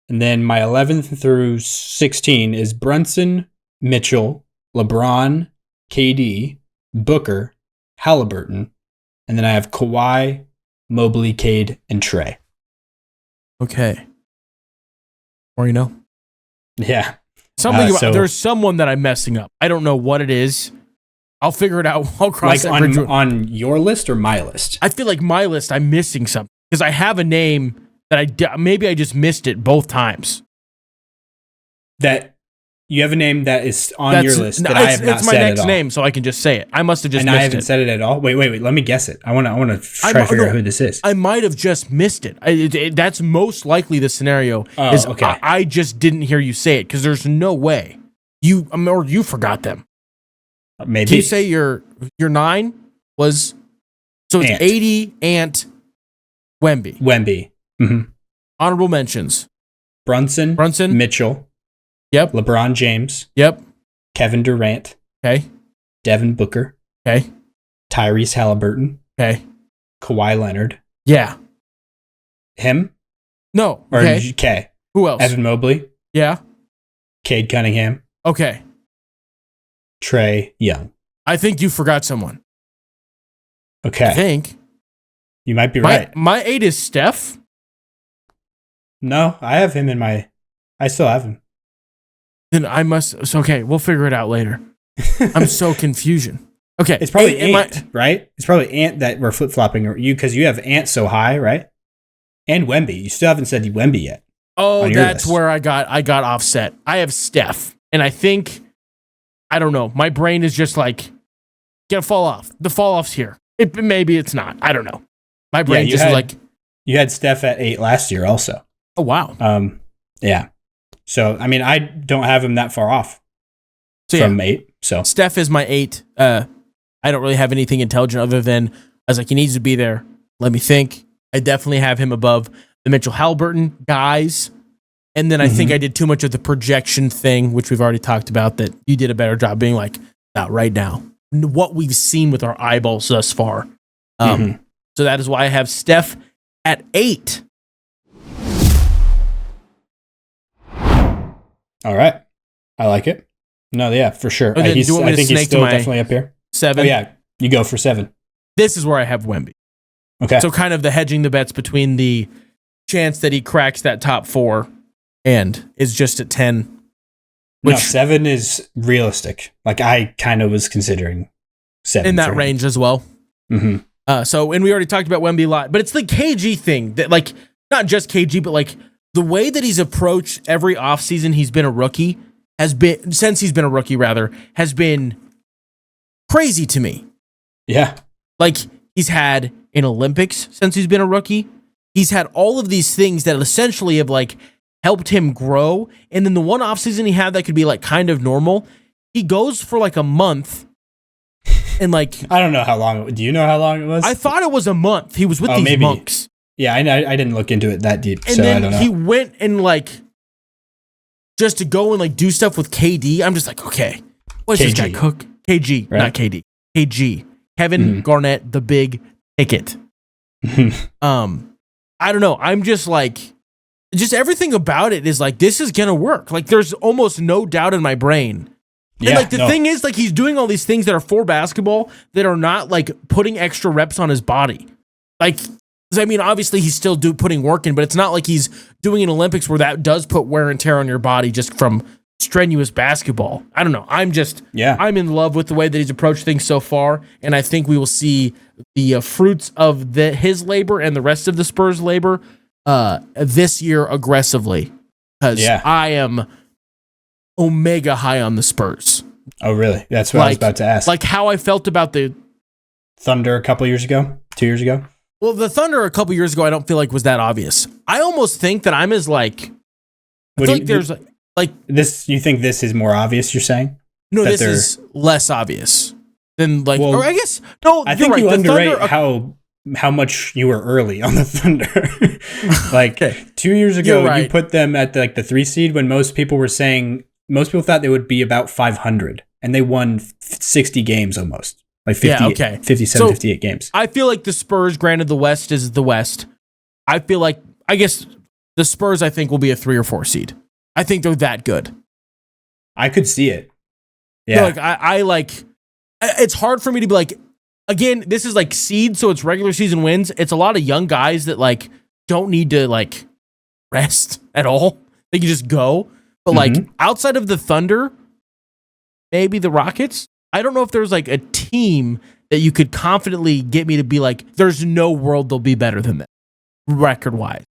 And then my 11th through 16 is Brunson, Mitchell, LeBron, KD, Booker, Halliburton. And then I have Kawhi, Mobley, Cade, and Trey. Okay. Or you know? Yeah. There's someone that I'm messing up. I don't know what it is. I'll figure it out. I'll cross like on your list or my list? I feel like my list, I'm missing something. Because I have a name that maybe I just missed it both times. That you have a name that is on your list that I have not said at all. It's my next name, so I can just say it. I must have just missed it. And I haven't said it at all? Wait. Let me guess it. I want to try to figure out who this is. I might have just missed it. That's most likely the scenario. Okay. I just didn't hear you say it because there's no way. You forgot them. Maybe. Can you say your 9 was... So it's Ant. 80, Ant, Wemby. Mm-hmm. Honorable mentions. Brunson. Mitchell. Yep. LeBron James. Yep. Kevin Durant. Okay. Devin Booker. Okay. Tyrese Halliburton. Okay. Kawhi Leonard. Yeah. Him? No. Or okay. K. Who else? Evan Mobley. Yeah. Cade Cunningham. Okay. Trae Young. I think you forgot someone. Okay. I think. You might be right. My 8 is Steph. No, I have him in my... I still have him. Then I must... It's okay, we'll figure it out later. I'm so confusion. Okay. It's probably Ant, right? It's probably Ant that we're flip-flopping you because you have Ant so high, right? And Wemby. You still haven't said Wemby yet. Oh, that's where I got offset. I have Steph. And I think... I don't know. My brain is just like... gonna fall off. The fall off's here. Maybe it's not. I don't know. My brain you had Steph at 8 last year also. Oh wow. Yeah. So I mean, I don't have him that far off from 8. So Steph is my 8. I don't really have anything intelligent other than I was like, he needs to be there. Let me think. I definitely have him above the Mitchell Halliburton guys. And then I think I did too much of the projection thing, which we've already talked about, that you did a better job being like, not right now. What we've seen with our eyeballs thus far. So that is why I have Steph at 8. All right. I like it. No, yeah, for sure. I think he's still definitely up here. 7. Oh, yeah. You go for 7. This is where I have Wemby. Okay. So kind of the hedging the bets between the chance that he cracks that top 4 and is just at 10. No, 7 is realistic. Like, I kind of was considering 7. In that range as well. Mm-hmm. And we already talked about Wemby a lot, but it's the KG thing that, like, not just KG, but like the way that he's approached every offseason he's been a rookie has been crazy to me. Yeah. Like, he's had an Olympics since he's been a rookie. He's had all of these things that essentially have like helped him grow. And then the one offseason he had that could be like kind of normal, he goes for like a month. And like, I don't know how long. Do you know how long it was? I thought it was a month. He was with these monks. Yeah, I didn't look into it that deep. And so then I don't know. He went and like just to go and like do stuff with KD. I'm just like, okay, what's this guy cook? KG, right? Not KD. KG. Kevin Garnett, the big ticket. I don't know. I'm just like, just everything about it is like, this is gonna work. Like, there's almost no doubt in my brain. And like the thing is, like, he's doing all these things that are for basketball that are not like putting extra reps on his body. Like, I mean, obviously he's still putting work in, but it's not like he's doing an Olympics where that does put wear and tear on your body just from strenuous basketball. I don't know. I'm in love with the way that he's approached things so far, and I think we will see the fruits of his labor and the rest of the Spurs' labor this year aggressively, because I am omega high on the Spurs. Oh, really? That's what I was about to ask. Like how I felt about the Thunder a couple years ago, 2 years ago. Well, the Thunder a couple years ago, I don't feel like was that obvious. I almost think that I'm as like, I feel like there's like this. You think this is more obvious? You're saying? No, this is less obvious than like. Well, or I guess no. I think you underrate how much you were early on the Thunder. Like 2 years ago, you put them at the 3 seed when most people thought they would be about 500, and they won 60 games almost. Like 57, 58 games. I feel like the Spurs, granted the West is the West, I feel like, I guess the Spurs, I think, will be a 3 or 4 seed. I think they're that good. I could see it. Yeah. So like, it's hard for me to be like, again, this is like seed, so it's regular season wins. It's a lot of young guys that like don't need to like rest at all. They can just go. But like outside of the Thunder, maybe the Rockets, I don't know if there's like a team that you could confidently get me to be like, there's no world they'll be better than them, record-wise.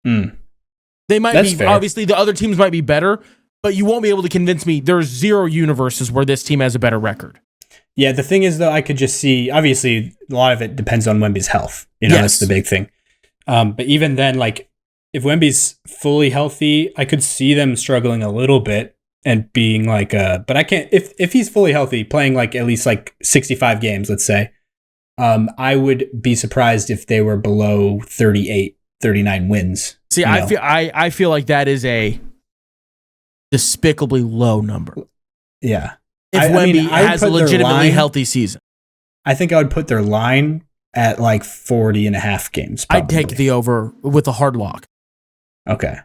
They might be, fair. Obviously the other teams might be better, but you won't be able to convince me there's 0 universes where this team has a better record. Yeah, the thing is, though, I could just see, obviously, a lot of it depends on Wemby's health. That's the big thing. But even then, like, if Wemby's fully healthy, I could see them struggling a little bit. And being like, but I can't, if he's fully healthy, playing like at least like 65 games, let's say, I would be surprised if they were below 38, 39 wins. See, I feel like that is a despicably low number. Yeah. If Wemby has a legitimately healthy season. I think I would put their line at like 40 and a half games. Probably. I'd take the over with a hard lock. Okay.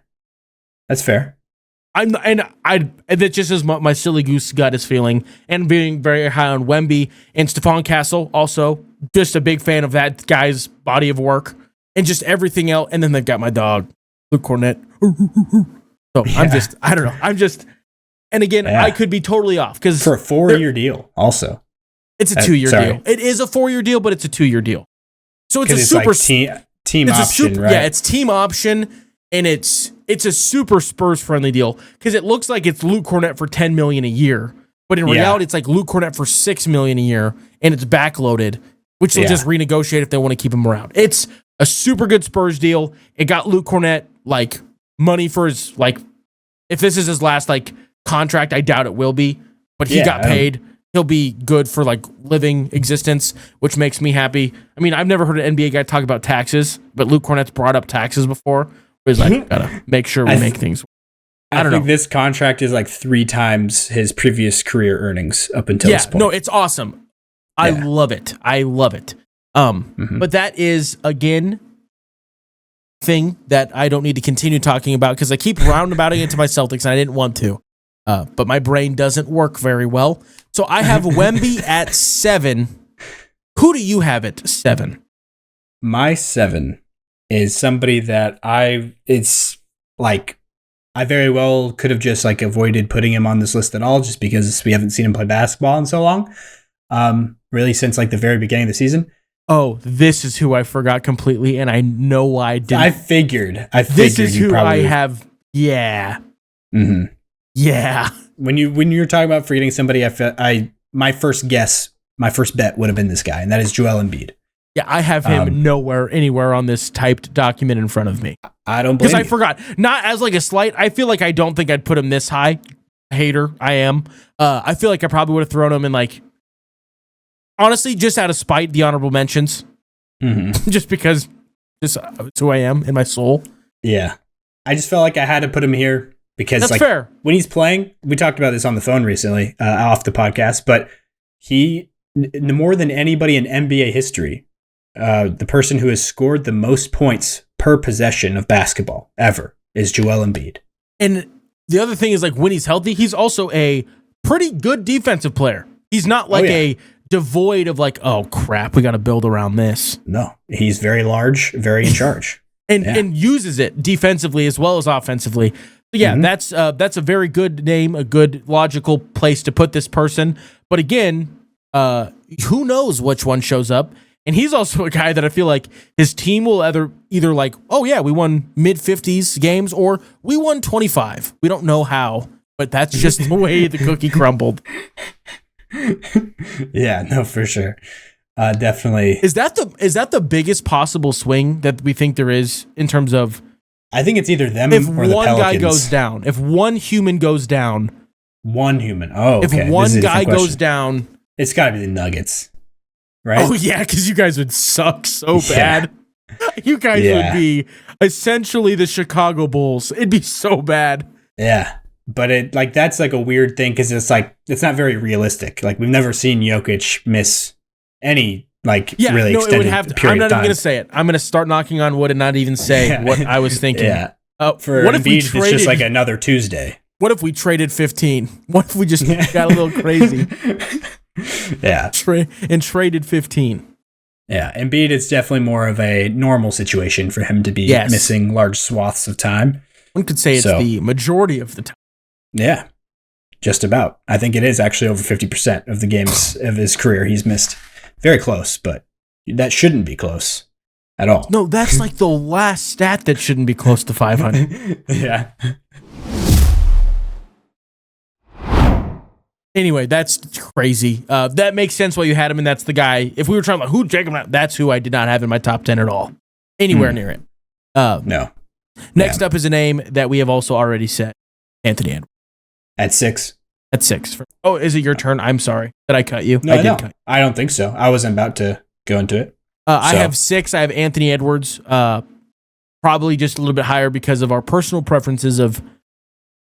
That's fair. That just is my silly goose gut is feeling, and being very high on Wemby and Stephon Castle, also just a big fan of that guy's body of work and just everything else. And then they've got my dog, Luke Cornett. So I don't know. And again, I could be totally off because for a 4-year deal, also it's a 2-year deal. It is a 4-year deal, but it's a 2-year deal. So it's a super like team option, right? Yeah, it's team option. And it's a super Spurs friendly deal because it looks like it's Luke Cornett for $10 million a year, but in reality, it's like Luke Cornett for $6 million a year, and it's backloaded, which they'll just renegotiate if they want to keep him around. It's a super good Spurs deal. It got Luke Cornett like money for his like. If this is his last like contract, I doubt it will be, but he got paid. He'll be good for like living existence, which makes me happy. I mean, I've never heard an NBA guy talk about taxes, but Luke Cornett's brought up taxes before. He's like, gotta make sure we make things. I don't know. This contract is like 3 times his previous career earnings up until this point. No, it's awesome. I love it. But that is again thing that I don't need to continue talking about because I keep roundabouting into my Celtics and I didn't want to. But my brain doesn't work very well. So I have Wemby at 7. Who do you have at 7? My 7 is somebody that I very well could have just like avoided putting him on this list at all just because we haven't seen him play basketball in so long. Really since like the very beginning of the season. Oh, this is who I forgot completely, and I know why I didn't. I figured this is who I have. Yeah. Mm-hmm. Yeah. When you're talking about forgetting somebody, my first bet would have been this guy, and that is Joel Embiid. Yeah, I have him anywhere on this typed document in front of me. I don't believe because I forgot. Not as like a slight. I feel like I don't think I'd put him this high. Hater, I am. I feel like I probably would have thrown him in like. Honestly, just out of spite, the honorable mentions. Mm-hmm. Just because it's who I am in my soul. Yeah. I just felt like I had to put him here because that's like fair. When he's playing, we talked about this on the phone recently, off the podcast, but he, more than anybody in NBA history, the person who has scored the most points per possession of basketball ever is Joel Embiid. And the other thing is like when he's healthy, he's also a pretty good defensive player. He's not like a devoid of like, oh crap, we got to build around this. No, he's very large, very in charge, and uses it defensively as well as offensively. So yeah, that's a very good name, a good logical place to put this person. But again, who knows which one shows up? And he's also a guy that I feel like his team will either like, oh yeah, we won mid-50s games, or we won 25. We don't know how, but that's just the way the cookie crumbled. Yeah, no, for sure. Definitely. Is that the biggest possible swing that we think there is in terms of? I think it's either them if or the one Pelicans. guy goes down, if one human goes down, one human. Oh, okay. If one guy goes down, it's got to be the Nuggets, right? Oh yeah, because you guys would suck so bad. You guys would be essentially the Chicago Bulls. It'd be so bad. Yeah. But that's like a weird thing because it's like it's not very realistic. Like we've never seen Jokic miss any really extended it would have to, period I'm not of time. even gonna say it. I'm gonna start knocking on wood and not even say what I was thinking. Yeah. For what Embiid, if we traded, it's just like another Tuesday. What if we traded 15? What if we just got a little crazy? Yeah. And traded 15. Yeah, Embiid, it's definitely more of a normal situation for him to be missing large swaths of time. One could say it's the majority of the time. Yeah, just about. I think it is actually over 50% of the games of his career he's missed. Very close, but that shouldn't be close at all. No, that's like the last stat that shouldn't be close to 500. Yeah. Anyway, that's crazy. That makes sense why you had him, and that's the guy. If we were trying to who Jacob, that's who I did not have in my top 10 at all. Anywhere near it. No. Next up is a name that we have also already said. Anthony Edwards. At 6? At 6. Oh, is it your turn? I'm sorry that I cut you. No, I don't think so. I wasn't about to go into it. I have 6. I have Anthony Edwards. Probably just a little bit higher because of our personal preferences of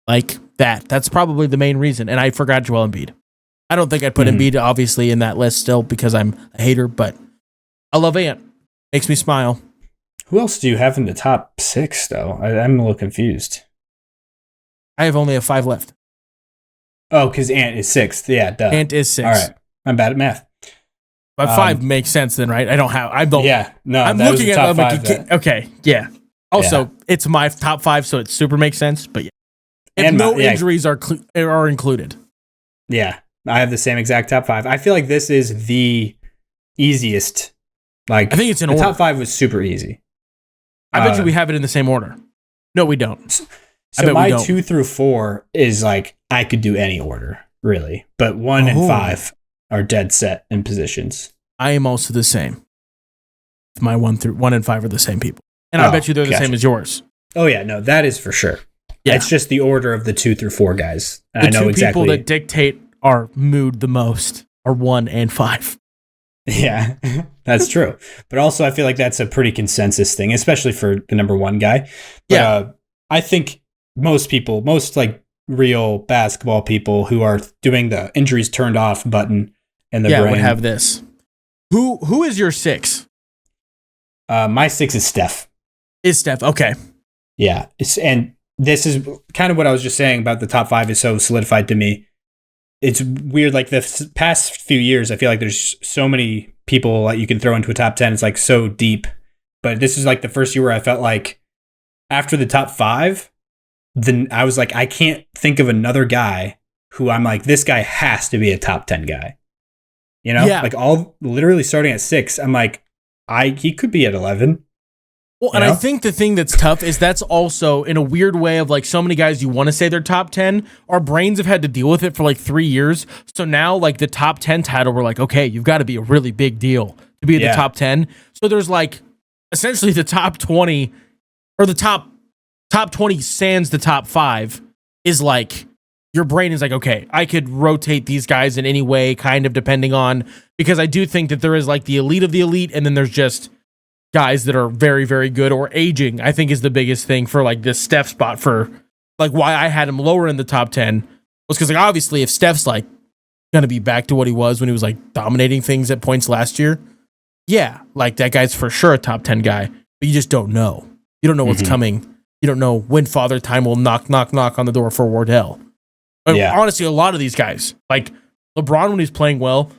like that. That's probably the main reason. And I forgot Joel Embiid. I don't think I'd put Embiid obviously in that list still because I'm a hater, but I love Ant. Makes me smile. Who else do you have in the top 6 though? I'm a little confused. I have only 5 left. Oh, because Ant is 6th. Yeah, duh. Ant is 6th. All right. I'm bad at math. But 5 makes sense then, right? I don't have. I'm looking at top 5. Okay, yeah. Also, it's my top 5, so it super makes sense. But yeah, if injuries are included. Yeah, I have the same exact top 5. I feel like this is the easiest. Like I think it's in the order. top 5 was super easy. I bet you we have it in the same order. No, we don't. So my 2 through 4 is like I could do any order really, but 1 and 5 are dead set in positions. I am also the same. My 1 and 5 are the same people. And I bet you they're the same as yours. Oh, yeah. No, that is for sure. Yeah. It's just the order of the 2 through 4 guys. The I know exactly. People that dictate our mood the most are 1 and 5. Yeah, that's true. But also, I feel like that's a pretty consensus thing, especially for the number 1 guy. But, I think most like real basketball people who are doing the injuries turned off button in their brain would have this. Who is your 6? My 6 is Steph. Is Steph okay? Yeah, and this is kind of what I was just saying about the top 5 is so solidified to me. It's weird, like the past few years, I feel like there's so many people that you can throw into a top 10. It's like so deep. But this is like the first year where I felt like after the top 5, then I was like, I can't think of another guy who I'm like, this guy has to be a top 10 guy. You know, like all literally starting at 6, I'm like, he could be at 11. Well, and I think the thing that's tough is that's also in a weird way of like so many guys you want to say they're top 10. Our brains have had to deal with it for like 3 years. So now like the top 10 title, we're like, okay, you've got to be a really big deal to be in the top 10. So there's like essentially the top 20 or the top 20 sans the top 5 is like your brain is like, okay, I could rotate these guys in any way, kind of depending on, because I do think that there is like the elite of the elite and then there's just guys that are very, very good or aging, I think is the biggest thing for like this Steph spot for like why I had him lower in the top 10 was because like obviously if Steph's like going to be back to what he was when he was like dominating things at points last year, like that guy's for sure a top 10 guy, but you just don't know. You don't know what's coming. You don't know when Father Time will knock on the door for Wardell. Honestly, a lot of these guys, like LeBron when he's playing well,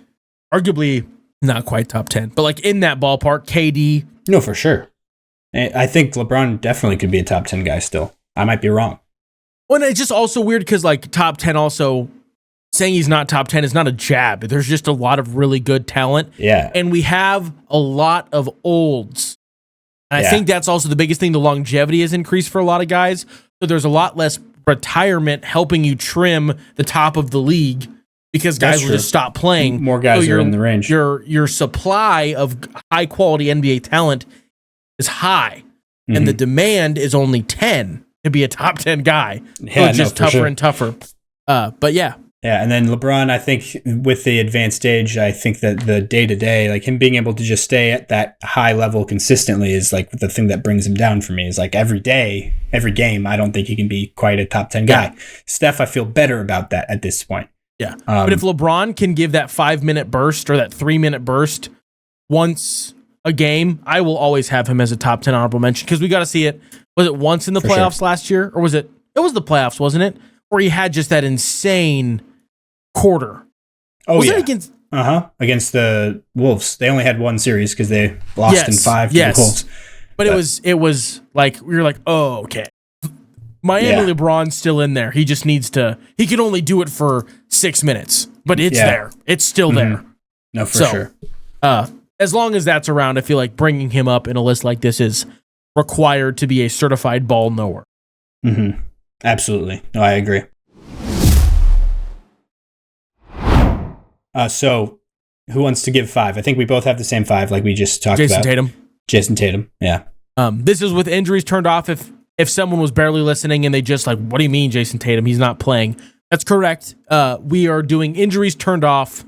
arguably not quite top 10, but like in that ballpark, KD. No, for sure. I think LeBron definitely could be a top 10 guy still. I might be wrong. Well, and it's just also weird because like top 10 also, saying he's not top 10 is not a jab. There's just a lot of really good talent. Yeah. And we have a lot of olds. And I think that's also the biggest thing. The longevity has increased for a lot of guys. So there's a lot less retirement helping you trim the top of the league because guys will just stop playing. More guys are in the range. Your supply of high quality NBA talent is high, and the demand is only 10 to be a top 10 guy. Yeah, so it's just tougher and tougher. But yeah. Yeah, and then LeBron, I think with the advanced age, I think that the day-to-day, like him being able to just stay at that high level consistently is like the thing that brings him down for me. Is like every day, every game, I don't think he can be quite a top 10 guy. Steph, I feel better about that at this point. Yeah, but if LeBron can give that 5-minute burst or that 3-minute burst once a game, I will always have him as a top 10 honorable mention because we got to see it. Was it once in the playoffs last year? Or was it? It was the playoffs, wasn't it? Where he had just that insane quarter. Oh, was it against the Wolves? They only had one series because they lost in 5 to the Wolves. But it was like we were like, oh, okay. Miami LeBron's still in there. He just needs to. He can only do it for 6 minutes, but it's there. It's still there. No, for sure. As long as that's around, I feel like bringing him up in a list like this is required to be a certified ball knower. Absolutely. No, I agree. So, who wants to give 5? I think we both have the same 5, like we just talked about. Jason Tatum. Yeah. This is with injuries turned off. If someone was barely listening and they just like, what do you mean, Jason Tatum? He's not playing. That's correct. We are doing injuries turned off.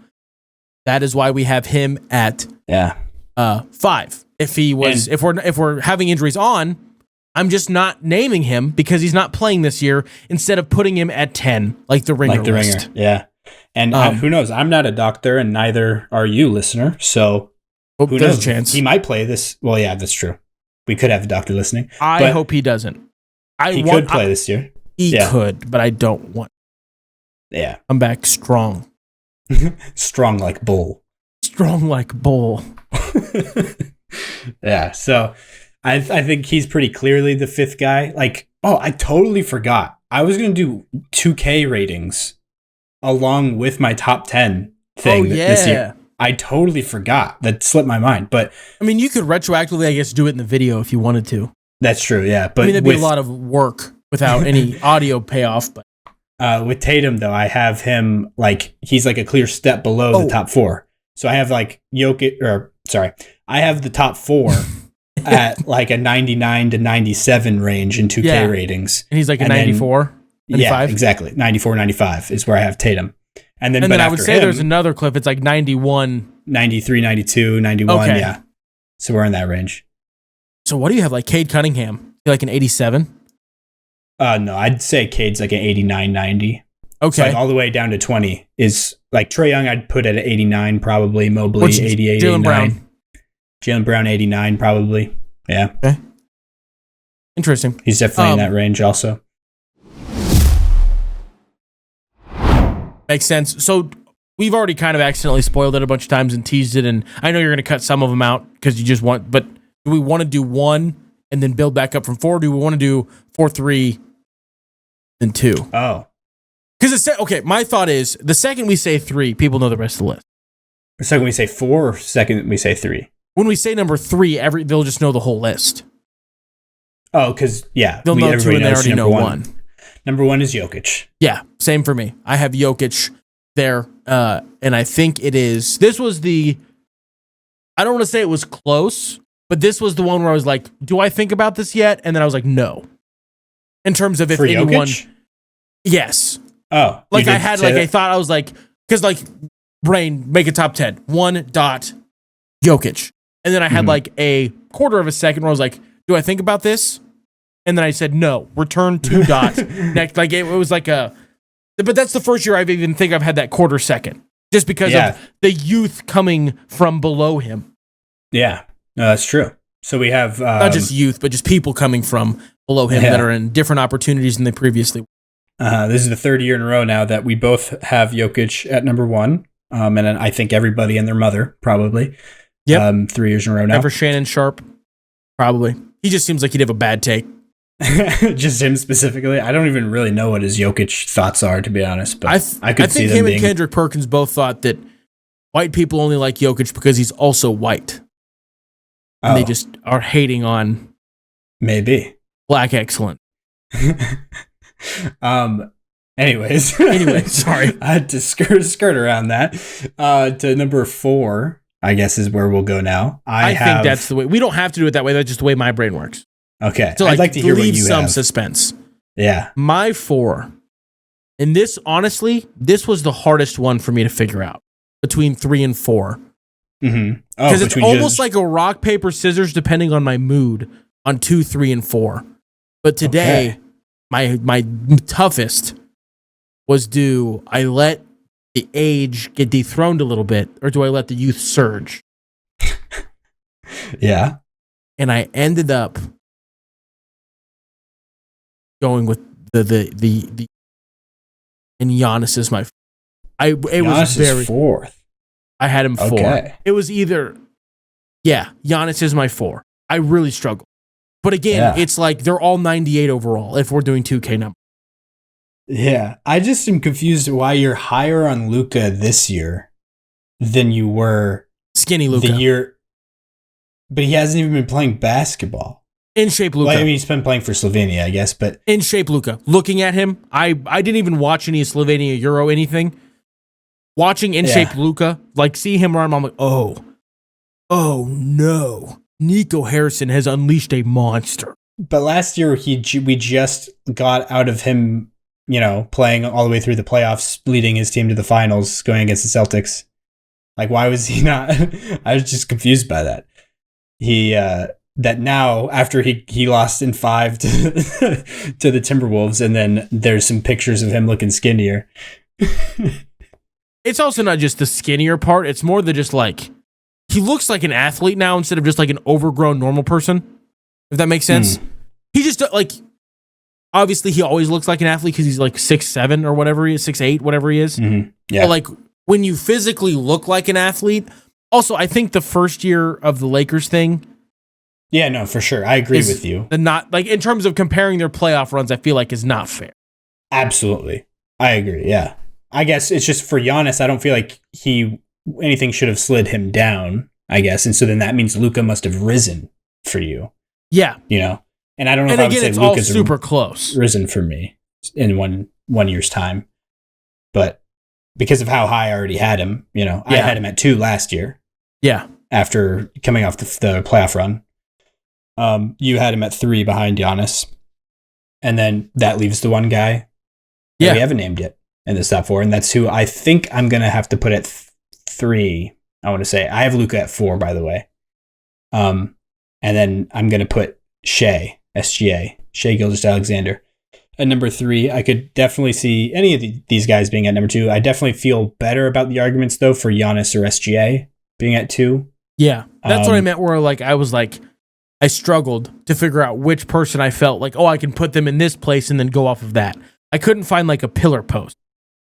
That is why we have him at 5. If he was, if we're having injuries on, I'm just not naming him because he's not playing this year. Instead of putting him at 10, like the Ringer list. Yeah. And who knows? I'm not a doctor, and neither are you, listener. So who knows? A chance he might play this. Well, yeah, that's true. We could have a doctor listening. I hope he doesn't. He could play this year. He could, but I don't want. Yeah, I'm back strong. Strong like bull. Strong like bull. Yeah. So I think he's pretty clearly the 5th guy. Like, I totally forgot. I was gonna do 2K ratings along with my top 10 thing this year. I totally forgot. That slipped my mind. But I mean, you could retroactively, I guess, do it in the video if you wanted to. That's true, yeah. But I mean, that'd be a lot of work without any audio payoff. But With Tatum, though, I have him like he's like a clear step below the top four. So I have like I have the top four at like a 99 to 97 range in 2K ratings. And he's like a 94, 95? Yeah, exactly. 94, 95 is where I have Tatum. And then I would say there's another clip. It's like 91. 93, 92, 91, yeah. So we're in that range. So what do you have, like Cade Cunningham? Like an 87? No, I'd say Cade's like an 89, 90. Okay. So like all the way down to 20 is like Trae Young, I'd put at 89 probably. Mobley, 88, Jaylen 89. Brown. Jaylen Brown, 89 probably. Yeah. Okay. Interesting. He's definitely in that range also. Makes sense. So we've already kind of accidentally spoiled it a bunch of times and teased it, and I know you're going to cut some of them out because you just want, but do we want to do 1 and then build back up from 4? Do we want to do 4, 3, and 2? Oh. Because okay, my thought is the second we say 3, people know the rest of the list. The second we say 4 or second we say 3? When we say number 3, they'll just know the whole list. Oh, because, yeah. They'll know 2 and they already know 1. Number 1 is Jokic. Yeah, same for me. I have Jokic there, and I think it is. This was I don't want to say it was close, but this was the one where I was like, do I think about this yet? And then I was like, no. In terms of if for anyone. Jokic? Yes. Oh. Like I had, like, I thought I was like, because like, brain, make a top 10. 1 dot Jokic. And then I had like a quarter of a second where I was like, do I think about this? And then I said, no, return 2 dots. Next, like it was like but that's the first year I've even think I've had that quarter second. Just because of the youth coming from below him. Yeah, no, that's true. So we have... not just youth, but just people coming from below him that are in different opportunities than they previously were. This is the third year in a row now that we both have Jokic at number 1. And I think everybody and their mother, probably. Yep. 3 years in a row now. Ever Shannon Sharp? Probably. He just seems like he'd have a bad take. Just him specifically. I don't even really know what his Jokic thoughts are, to be honest. But I could see them him and Kendrick Perkins both thought that white people only like Jokic because he's also white. And they just are hating on maybe black excellence. Anyways, sorry. I had to skirt around that. To number 4, I guess is where we'll go now. I think that's the way. We don't have to do it that way. That's just the way my brain works. Okay. So I'd like to hear what you some have. suspense. Yeah. My 4. And this, honestly, this was the hardest one for me to figure out between 3 and 4. Mm-hmm. Because it's almost like a rock, paper, scissors, depending on my mood on 2, 3, and 4. But today, my toughest was, do I let the age get dethroned a little bit, or do I let the youth surge? Yeah. And I ended up going with the and Giannis is my. Giannis is 4th. I had him 4. Okay. It was either, Giannis is my 4. I really struggled, but again, it's like they're all 98 overall. If we're doing 2K numbers. Yeah, I just am confused why you're higher on Luka this year than you were skinny Luka the year, but he hasn't even been playing basketball. In shape Luka. Well, I mean, he's been playing for Slovenia, I guess, but in shape Luka. Looking at him, I didn't even watch any Slovenia Euro anything. Watching in shape Luka, like see him run, I'm like, oh no, Nico Harrison has unleashed a monster. But last year we just got out of him, playing all the way through the playoffs, leading his team to the finals, going against the Celtics. Like, why was he not? I was just confused by that. That now, after he lost in 5 to the Timberwolves, and then there's some pictures of him looking skinnier. It's also not just the skinnier part. It's more the just like, he looks like an athlete now instead of just like an overgrown normal person, if that makes sense. He just like, obviously he always looks like an athlete because he's like 6'7" or whatever he is, 6'8", whatever he is. Mm-hmm. Yeah. But like when you physically look like an athlete, also I think the first year of the Lakers thing. Yeah, no, for sure. I agree with you. Not like in terms of comparing their playoff runs, I feel like is not fair. Absolutely. I agree. Yeah. I guess it's just for Giannis, I don't feel like anything should have slid him down, I guess. And so then that means Luka must have risen for you. Yeah. And I don't know if I would say it's Luka's all super close. Risen for me in one 1 year's time. But because of how high I already had him, I had him at 2 last year. Yeah. After coming off the playoff run. You had him at 3 behind Giannis. And then that leaves the one guy that we haven't named yet in this top 4. And that's who I think I'm going to have to put at 3. I want to say I have Luka at 4, by the way. And then I'm going to put SGA, Shai Gilgeous-Alexander at number 3. I could definitely see any of these guys being at number 2. I definitely feel better about the arguments, though, for Giannis or SGA being at 2. Yeah, that's what I meant where I struggled to figure out which person I felt like, I can put them in this place and then go off of that. I couldn't find a pillar post.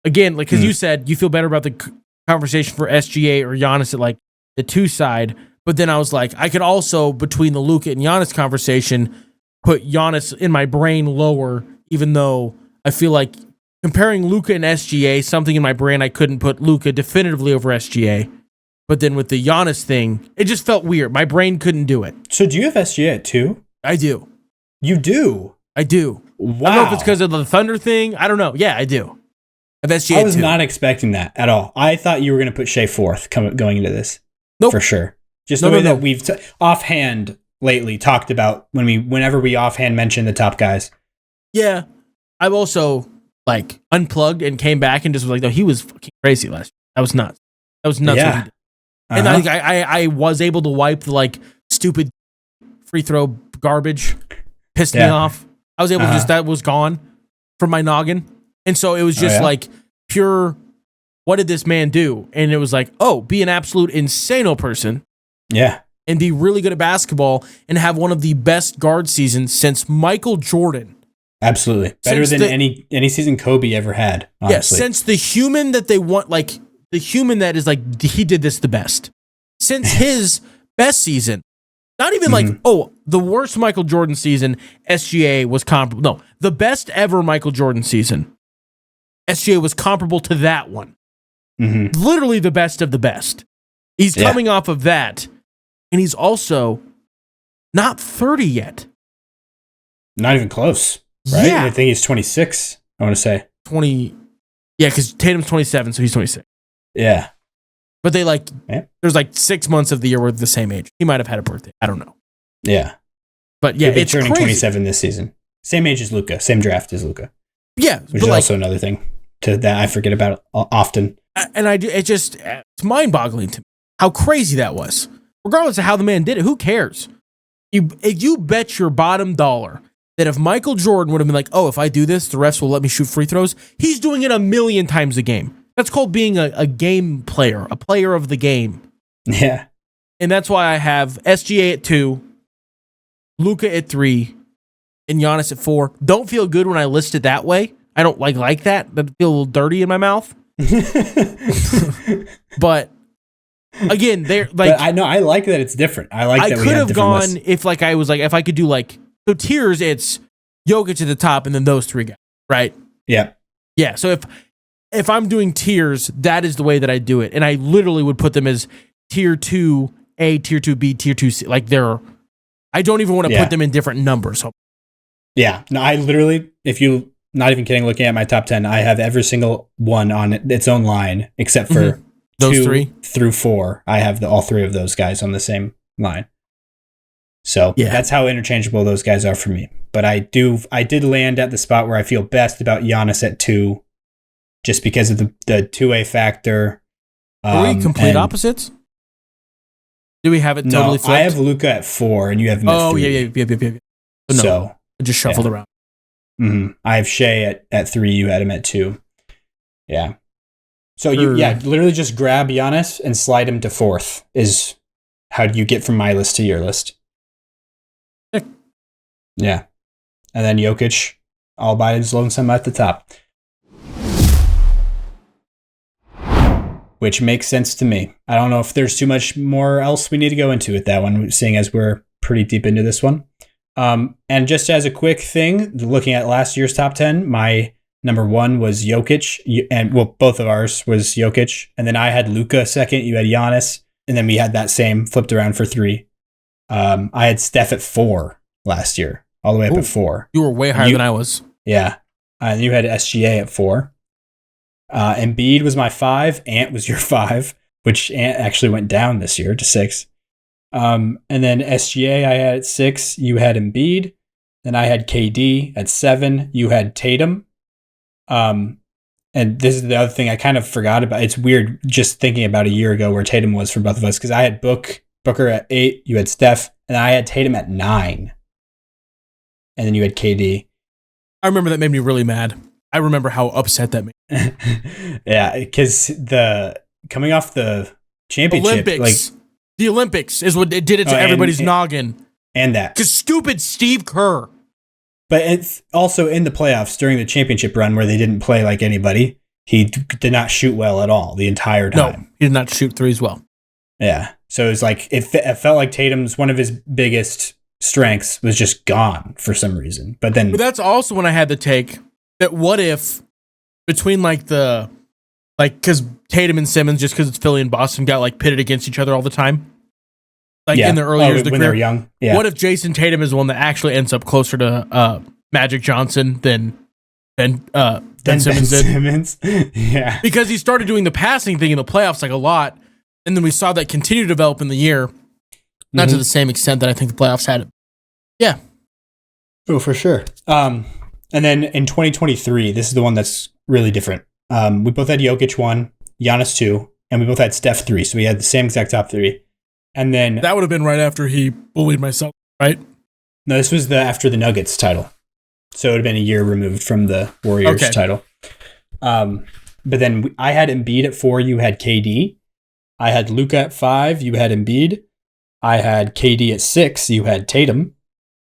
Again, because you said you feel better about the conversation for SGA or Giannis at the 2 side, but then I was like, I could also, between the Luka and Giannis conversation, put Giannis in my brain lower, even though I feel like comparing Luka and SGA, something in my brain I couldn't put Luka definitively over SGA. But then with the Giannis thing, it just felt weird. My brain couldn't do it. So do you have SGA at 2? I do. You do? I do. Wow. I don't know if it's because of the Thunder thing. I don't know. Yeah, I do. I have SGA I was 2. not expecting that at all. I thought you were going to put Shai 4th going into this. Nope. For sure. Just the way that we've offhand lately talked about whenever we offhand mention the top guys. Yeah. I've also unplugged and came back and just was like, no, he was fucking crazy last year. That was nuts. That was nuts what he did. And I was able to wipe the stupid free throw garbage. Pissed me off. I was able to that was gone from my noggin. And so it was just pure, what did this man do? And it was be an absolute insano person. Yeah. And be really good at basketball and have one of the best guard seasons since Michael Jordan. Absolutely. Better than any season Kobe ever had. Honestly. Yeah, since the human that they want, the human that is he did this the best. Since his best season, not even the worst Michael Jordan season, SGA was comparable. No, the best ever Michael Jordan season, SGA was comparable to that one. Mm-hmm. Literally the best of the best. He's coming off of that, and he's also not 30 yet. Not even close, right? Yeah. I think he's 26, I want to say. 20, yeah, because Tatum's 27, so he's 26. Yeah. But they there's 6 months of the year where they're the same age. He might have had a birthday. I don't know. Yeah. But yeah, it's turning 27 this season. Same age as Luka. Same draft as Luka. Yeah. Which is also another thing that I forget about often. And it's mind boggling to me how crazy that was. Regardless of how the man did it, who cares? You bet your bottom dollar that if Michael Jordan would have been if I do this, the refs will let me shoot free throws, he's doing it 1,000,000 times a game. That's called being a game player, a player of the game. Yeah. And that's why I have SGA at 2, Luka at 3, and Giannis at 4. Don't feel good when I list it that way. I don't like that. That feel a little dirty in my mouth. But again, they're But I know I like that it's different. I like that we have different gone lists. if I was if I could do so tiers, it's Jokic at the top and then those 3 guys, right? Yeah. Yeah. So if I'm doing tiers, that is the way that I do it. And I literally would put them as tier 2A, tier 2B, tier 2C. I don't even want to put them in different numbers. Yeah. No, I literally, if you, not even kidding, looking at my top 10, I have every single one on its own line except for those 2 3 through 4. I have all 3 of those guys on the same line. So that's how interchangeable those guys are for me. But I did land at the spot where I feel best about Giannis at 2. Just because of the 2A factor. Are we complete opposites? Do we have it totally flipped? I have Luka at 4 and you have him at 3. Yeah. So I just shuffled around. Mm-hmm. I have Shai at 3. You had him at 2. Yeah. So literally just grab Giannis and slide him to 4th is how do you get from my list to your list. Yeah. And then Jokic all by his lonesome at the top. Which makes sense to me. I don't know if there's too much more else we need to go into with that one, seeing as we're pretty deep into this one. And just as a quick thing, looking at last year's top 10, my number 1 was Jokic, and both of ours was Jokic, and then I had Luka second, you had Giannis, and then we had that same flipped around for 3. I had Steph at 4 last year, all the way up at 4. You were way higher than I was. Yeah. And you had SGA at 4. Embiid was my 5. Ant was your 5, which Ant actually went down this year to 6. And then SGA I had at 6. You had Embiid. Then I had KD at 7. You had Tatum. And this is the other thing I kind of forgot about. It's weird just thinking about a year ago where Tatum was for both of us, because I had Booker at 8. You had Steph, and I had Tatum at 9. And then you had KD. I remember that made me really mad. I remember how upset that made me. Yeah, because coming off the championship, the Olympics is what it did it to everybody's noggin. And that. Because stupid Steve Kerr. But it's also in the playoffs during the championship run where they didn't play like anybody. He did not shoot well at all the entire time. No, he did not shoot threes well. Yeah. So it's like, it felt like Tatum's one of his biggest strengths was just gone for some reason. But that's also when I had the take that what if between because Tatum and Simmons, just because it's Philly and Boston, got like pitted against each other all the time. In the early years of the when career. They were young. Yeah. What if Jason Tatum is the one that actually ends up closer to Magic Johnson than Simmons did? Simmons? Yeah. Because he started doing the passing thing in the playoffs like a lot, and then we saw that continue to develop in the year. Not to the same extent that I think the playoffs had it. Yeah. Oh, for sure. And then in 2023, this is the one that's really different. We both had Jokic 1, Giannis 2, and we both had Steph 3. So we had the same exact top 3. And then that would have been right after he bullied myself, right? No, this was after the Nuggets title. So it would have been a year removed from the Warriors title. But then I had Embiid at 4, you had KD. I had Luka at 5, you had Embiid. I had KD at 6, you had Tatum.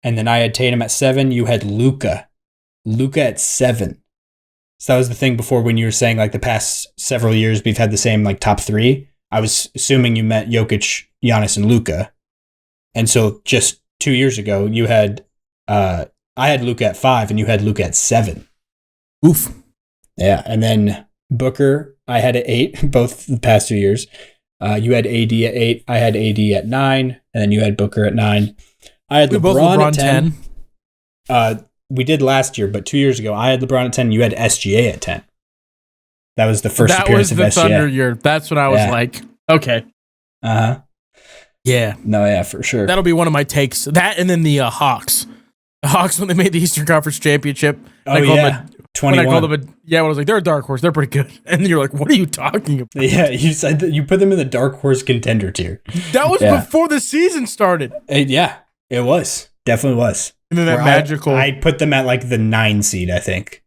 And then I had Tatum at 7, you had Luka. Luka at 7. So that was the thing before when you were saying like the past several years we've had the same like top 3. I was assuming you meant Jokic, Giannis, and Luka. And so just 2 years ago, you had I had Luka at 5 and you had Luka at 7. Oof. Yeah. And then Booker, I had at 8, both the past 2 years. You had AD at 8, I had AD at 9, and then you had Booker at 9. I had LeBron at 10. We did last year, but 2 years ago, I had LeBron at 10, you had SGA at 10. That was the first appearance of SGA. That was the Thunder year. That's when I was like, okay. Uh-huh. Yeah. No, yeah, for sure. That'll be one of my takes. That and then the Hawks. The Hawks, when they made the Eastern Conference Championship. Oh, yeah. 21. When I called them when I was like, they're a dark horse. They're pretty good. And you're like, what are you talking about? Yeah, you said that you put them in the dark horse contender tier. That was before the season started. Yeah, it was. Definitely was. And then that magical... I put them at like the 9 seed, I think.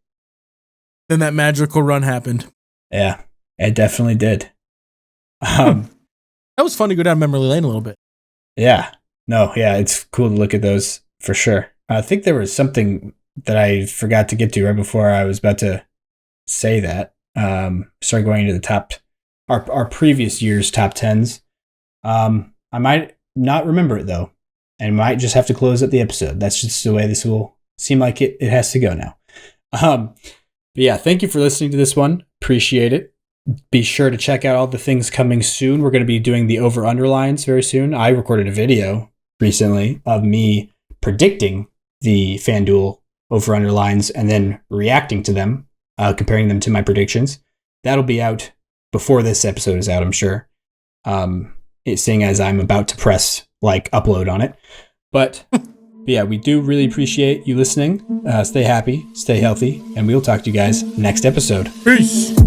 Then that magical run happened. Yeah, it definitely did. That was fun to go down memory lane a little bit. Yeah. No, yeah, it's cool to look at those for sure. I think there was something that I forgot to get to right before I was about to say that. Start going into the top, our previous year's top 10s. I might not remember it though, and might just have to close up the episode. That's just the way this will seem like it has to go now. But yeah, thank you for listening to this one. Appreciate it. Be sure to check out all the things coming soon. We're going to be doing the over-under lines very soon. I recorded a video recently of me predicting the FanDuel over-under lines and then reacting to them, comparing them to my predictions. That'll be out before this episode is out, I'm sure. Seeing as I'm about to press upload on it. But yeah, we do really appreciate you listening. Stay happy, stay healthy, and we'll talk to you guys next episode. Peace.